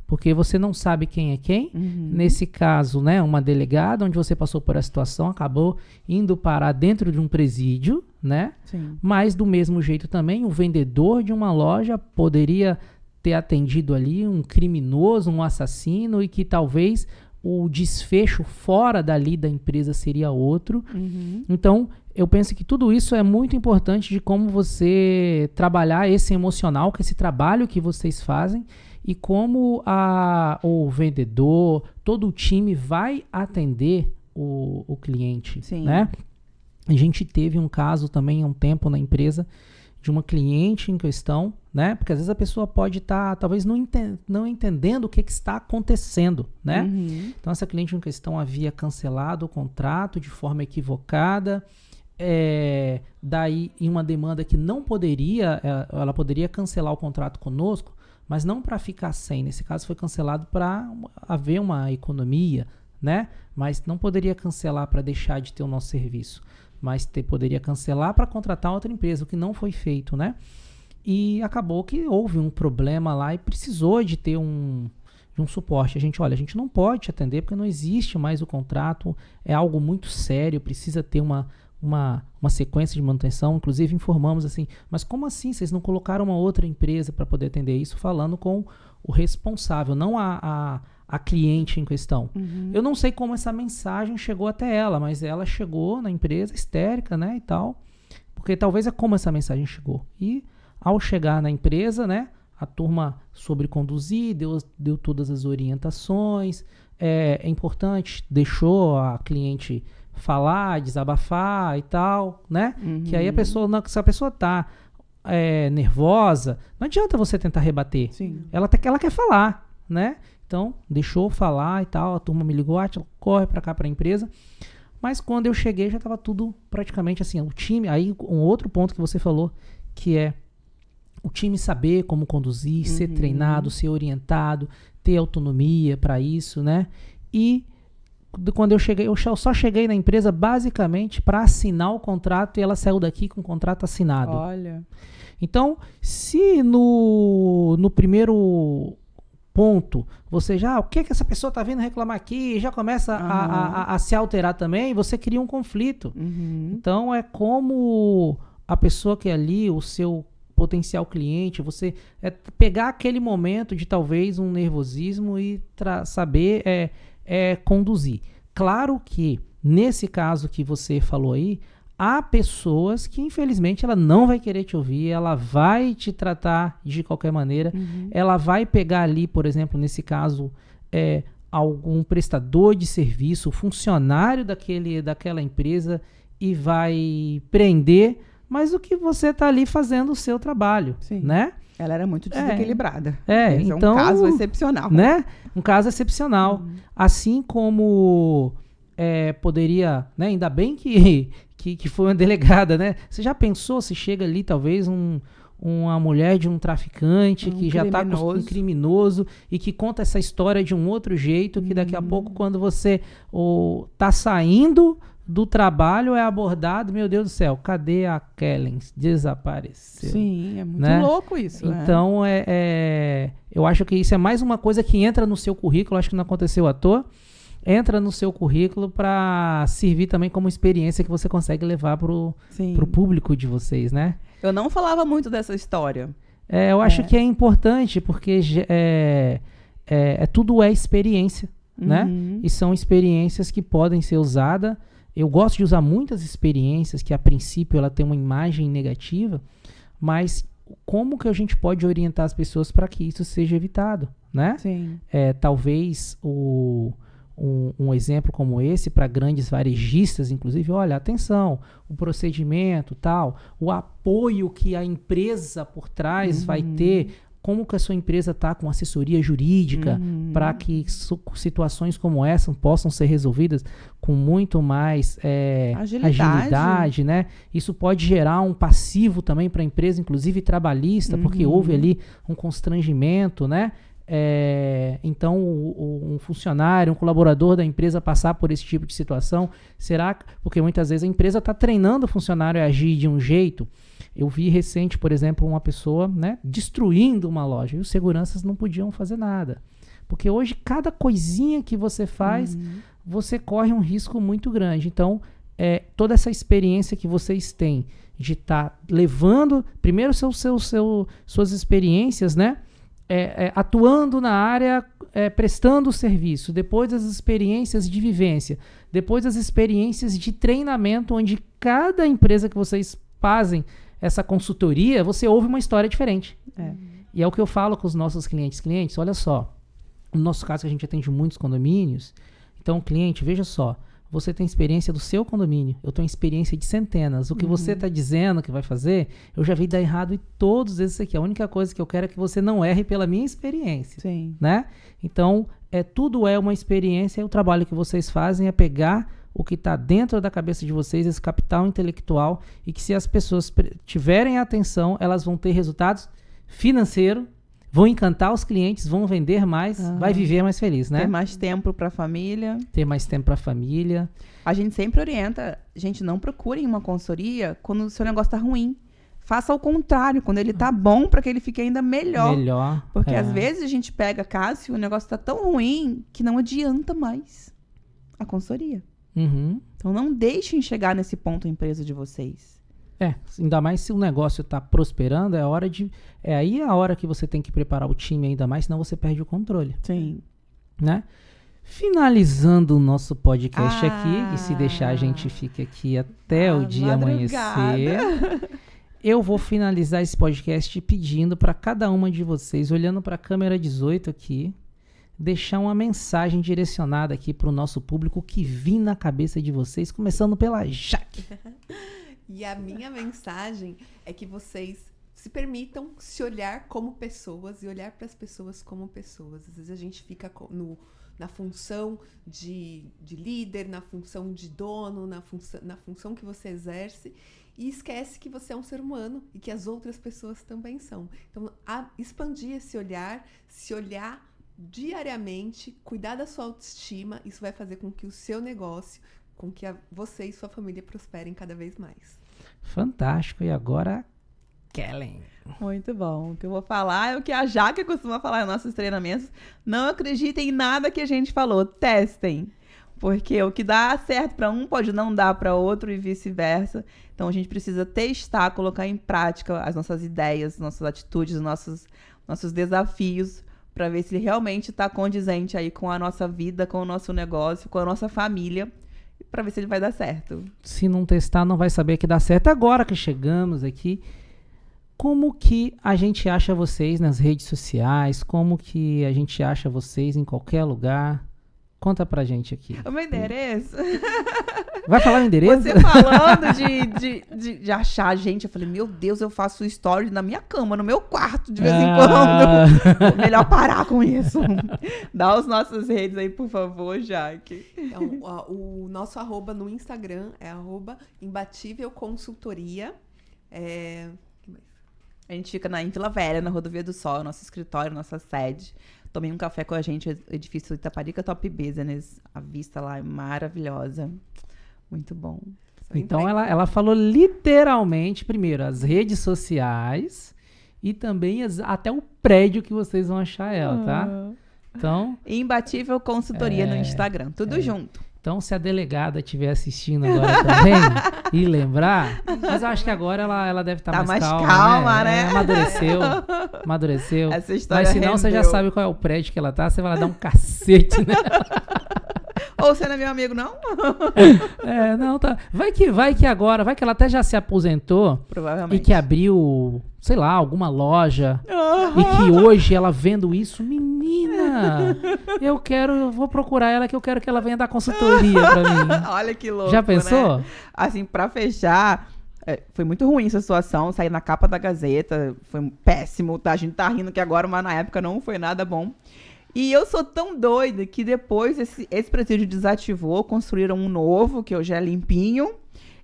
porque você não sabe quem é quem. Nesse caso, né, uma delegada, onde você passou por a situação, acabou indo parar dentro de um presídio, né? Sim. Mas do mesmo jeito também, o vendedor de uma loja poderia ter atendido ali um criminoso, um assassino, e que talvez o desfecho fora dali da empresa seria outro. Então, eu penso que tudo isso é muito importante de como você trabalhar esse emocional, com esse trabalho que vocês fazem, e como o vendedor, todo o time vai atender o cliente. Sim. Né? A gente teve um caso também há um tempo na empresa de uma cliente em questão, né? Porque às vezes a pessoa pode estar, talvez, não entendendo o que está acontecendo, né? Uhum. Então, essa cliente em questão havia cancelado o contrato de forma equivocada, daí em uma demanda que não poderia, ela poderia cancelar o contrato conosco, mas não para ficar sem. Nesse caso foi cancelado para haver uma economia, né? Mas não poderia cancelar para deixar de ter o nosso serviço, mas poderia cancelar para contratar outra empresa, o que não foi feito, né? E acabou que houve um problema lá e precisou de ter um suporte. A gente não pode te atender porque não existe mais o contrato, é algo muito sério, precisa ter uma sequência de manutenção. Inclusive informamos assim, mas como assim? Vocês não colocaram uma outra empresa para poder atender isso? Falando com o responsável, não a cliente em questão. Uhum. Eu não sei como essa mensagem chegou até ela, mas ela chegou na empresa histérica, né, e tal, porque talvez é como essa mensagem chegou. E ao chegar na empresa, né, a turma soube conduzir, deu todas as orientações, é importante, deixou a cliente falar, desabafar e tal, né, que aí a pessoa, se a pessoa tá nervosa, não adianta você tentar rebater. Sim. Ela quer falar, né? Então, deixou falar e tal, a turma me ligou, corre pra cá pra empresa. Mas quando eu cheguei, já tava tudo praticamente assim, o time, aí um outro ponto que você falou, que é o time saber como conduzir, ser treinado, ser orientado, ter autonomia para isso, né? E quando eu cheguei, eu só cheguei na empresa basicamente para assinar o contrato e ela saiu daqui com o contrato assinado. Olha. Então, se no primeiro ponto, você já, o que essa pessoa tá vindo reclamar aqui, já começa a se alterar também, você cria um conflito. Então, é como a pessoa que é ali, o seu potencial cliente, você pegar aquele momento de talvez um nervosismo e saber conduzir. Claro que, nesse caso que você falou aí, há pessoas que, infelizmente, ela não vai querer te ouvir, ela vai te tratar de qualquer maneira, ela vai pegar ali, por exemplo, nesse caso, algum prestador de serviço, funcionário daquela empresa e vai prender, mas o que você está ali fazendo o seu trabalho, Sim. né? Ela era muito desequilibrada. Esse então, é um caso excepcional. Né? Um caso excepcional. Assim como poderia, né? Ainda bem que foi uma delegada, né? Você já pensou se chega ali, talvez, uma mulher de um traficante que já está com um criminoso e que conta essa história de um outro jeito, que daqui a pouco, quando você tá saindo do trabalho, é abordado, meu Deus do céu, cadê a Kellen? Desapareceu. Sim, é muito né? louco isso. Então, eu acho que isso é mais uma coisa que entra no seu currículo, acho que não aconteceu à toa, entra no seu currículo para servir também como experiência que você consegue levar pro público de vocês, né? Eu não falava muito dessa história. Eu acho que é importante, porque tudo é experiência, né? E são experiências que podem ser usadas. Eu gosto de usar muitas experiências que, a princípio, ela tem uma imagem negativa, mas como que a gente pode orientar as pessoas para que isso seja evitado, né? Sim. Talvez um exemplo como esse para grandes varejistas, inclusive, olha, atenção, o procedimento, tal, o apoio que a empresa por trás vai ter, como que a sua empresa está com assessoria jurídica para que situações como essa possam ser resolvidas com muito mais agilidade, né? Isso pode gerar um passivo também para a empresa, inclusive trabalhista, porque houve ali um constrangimento, né? Então, um funcionário, um colaborador da empresa passar por esse tipo de situação, porque muitas vezes a empresa está treinando o funcionário a agir de um jeito. Eu vi recente, por exemplo, uma pessoa, né, destruindo uma loja e os seguranças não podiam fazer nada. Porque hoje, cada coisinha que você faz, você corre um risco muito grande. Então, toda essa experiência que vocês têm de estar levando, primeiro, suas experiências, né? Atuando na área, prestando serviço, depois as experiências de vivência, depois as experiências de treinamento, onde cada empresa que vocês fazem essa consultoria, você ouve uma história diferente. E é o que eu falo com os nossos clientes. Clientes, olha só, no nosso caso que a gente atende muitos condomínios, então cliente, veja só, você tem experiência do seu condomínio, eu tenho experiência de centenas. O que você está dizendo que vai fazer, eu já vi dar errado em todos esses aqui. A única coisa que eu quero é que você não erre pela minha experiência. Sim. Né? Então, tudo é uma experiência, e o trabalho que vocês fazem é pegar o que está dentro da cabeça de vocês, esse capital intelectual, e que se as pessoas tiverem atenção, elas vão ter resultados financeiros, vão encantar os clientes, vão vender mais, vai viver mais feliz, né? Ter mais tempo para a família. Ter mais tempo para a família. A gente sempre orienta, gente, não procurem uma consultoria quando o seu negócio tá ruim. Faça ao contrário, quando ele tá bom, para que ele fique ainda melhor. Porque às vezes a gente pega caso e o negócio tá tão ruim que não adianta mais a consultoria. Então não deixem chegar nesse ponto a empresa de vocês. Ainda mais se o negócio está prosperando, aí é a hora que você tem que preparar o time ainda mais, senão você perde o controle. Sim. Né? Finalizando o nosso podcast aqui, que se deixar a gente fica aqui até o dia amanhecer. Eu vou finalizar esse podcast pedindo para cada uma de vocês, olhando para a câmera 18 aqui, deixar uma mensagem direcionada aqui para o nosso público que vir na cabeça de vocês, começando pela Jaque. E a minha mensagem é que vocês se permitam se olhar como pessoas e olhar para as pessoas como pessoas. Às vezes a gente fica na função de líder, na função de dono, na função que você exerce, e esquece que você é um ser humano e que as outras pessoas também são. Então, expandir esse olhar, se olhar diariamente, cuidar da sua autoestima, isso vai fazer com que o seu negócio, com que você e sua família prosperem cada vez mais. Fantástico. E agora, Kellen. Muito bom. O que eu vou falar é o que a Jaque costuma falar em nossos treinamentos. Não acreditem em nada que a gente falou. Testem. Porque o que dá certo para um pode não dar para outro e vice-versa. Então a gente precisa testar, colocar em prática as nossas ideias, nossas atitudes, nossos desafios, para ver se ele realmente está condizente aí com a nossa vida, com o nosso negócio, com a nossa família, para ver se ele vai dar certo. Se não testar, não vai saber que dá certo. Agora que chegamos aqui, como que a gente acha vocês nas redes sociais? Como que a gente acha vocês em qualquer lugar? Conta pra gente aqui. O meu endereço? Vai falar o endereço? Você falando de achar a gente, eu falei, meu Deus, eu faço story na minha cama, no meu quarto, de vez em quando. Melhor parar com isso. Dá as nossas redes aí, por favor, Jaque. Então, o nosso @ no Instagram é @imbatívelconsultoria. A gente fica em Vila Velha, na Rodovia do Sol, nosso escritório, nossa sede. Tomei um café com a gente, edifício Itaparica Top Business. A vista lá é maravilhosa. Muito bom. Então ela falou literalmente, primeiro, as redes sociais e também até o prédio que vocês vão achar ela, tá? Então, Imbatível Consultoria no Instagram. Tudo junto. Então, se a delegada estiver assistindo agora também e lembrar, mas eu acho que agora ela deve estar mais calma, né? Amadureceu. Essa história mas se não, você já sabe qual é o prédio que ela tá, você vai lá dar um cacete nela. Ou você não é meu amigo, não? Não, tá. Vai que agora, vai que ela até já se aposentou. Provavelmente. E que abriu, sei lá, alguma loja. E que hoje ela vendo isso, menina, eu vou procurar ela que eu quero que ela venha dar consultoria pra mim. Olha que louco, já pensou? Né? Assim, pra fechar, foi muito ruim essa situação, sair na capa da Gazeta, foi péssimo, tá? A gente tá rindo que agora, mas na época não foi nada bom. E eu sou tão doida que depois esse presídio desativou, construíram um novo, que hoje é limpinho,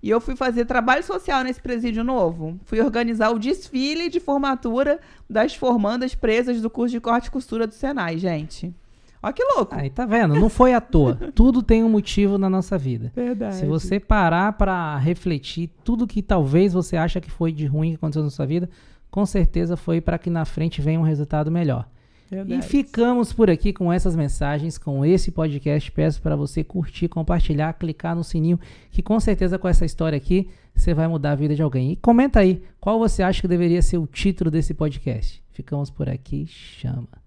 e eu fui fazer trabalho social nesse presídio novo. Fui organizar o desfile de formatura das formandas presas do curso de corte e costura do Senai, gente. Olha que louco. Aí, tá vendo? Não foi à toa. Tudo tem um motivo na nossa vida. Verdade. Se você parar pra refletir tudo que talvez você acha que foi de ruim que aconteceu na sua vida, com certeza foi para que na frente venha um resultado melhor. Verdade. E ficamos por aqui com essas mensagens, com esse podcast. Peço para você curtir, compartilhar, clicar no sininho, que com certeza com essa história aqui você vai mudar a vida de alguém. E comenta aí, qual você acha que deveria ser o título desse podcast? Ficamos por aqui, chama.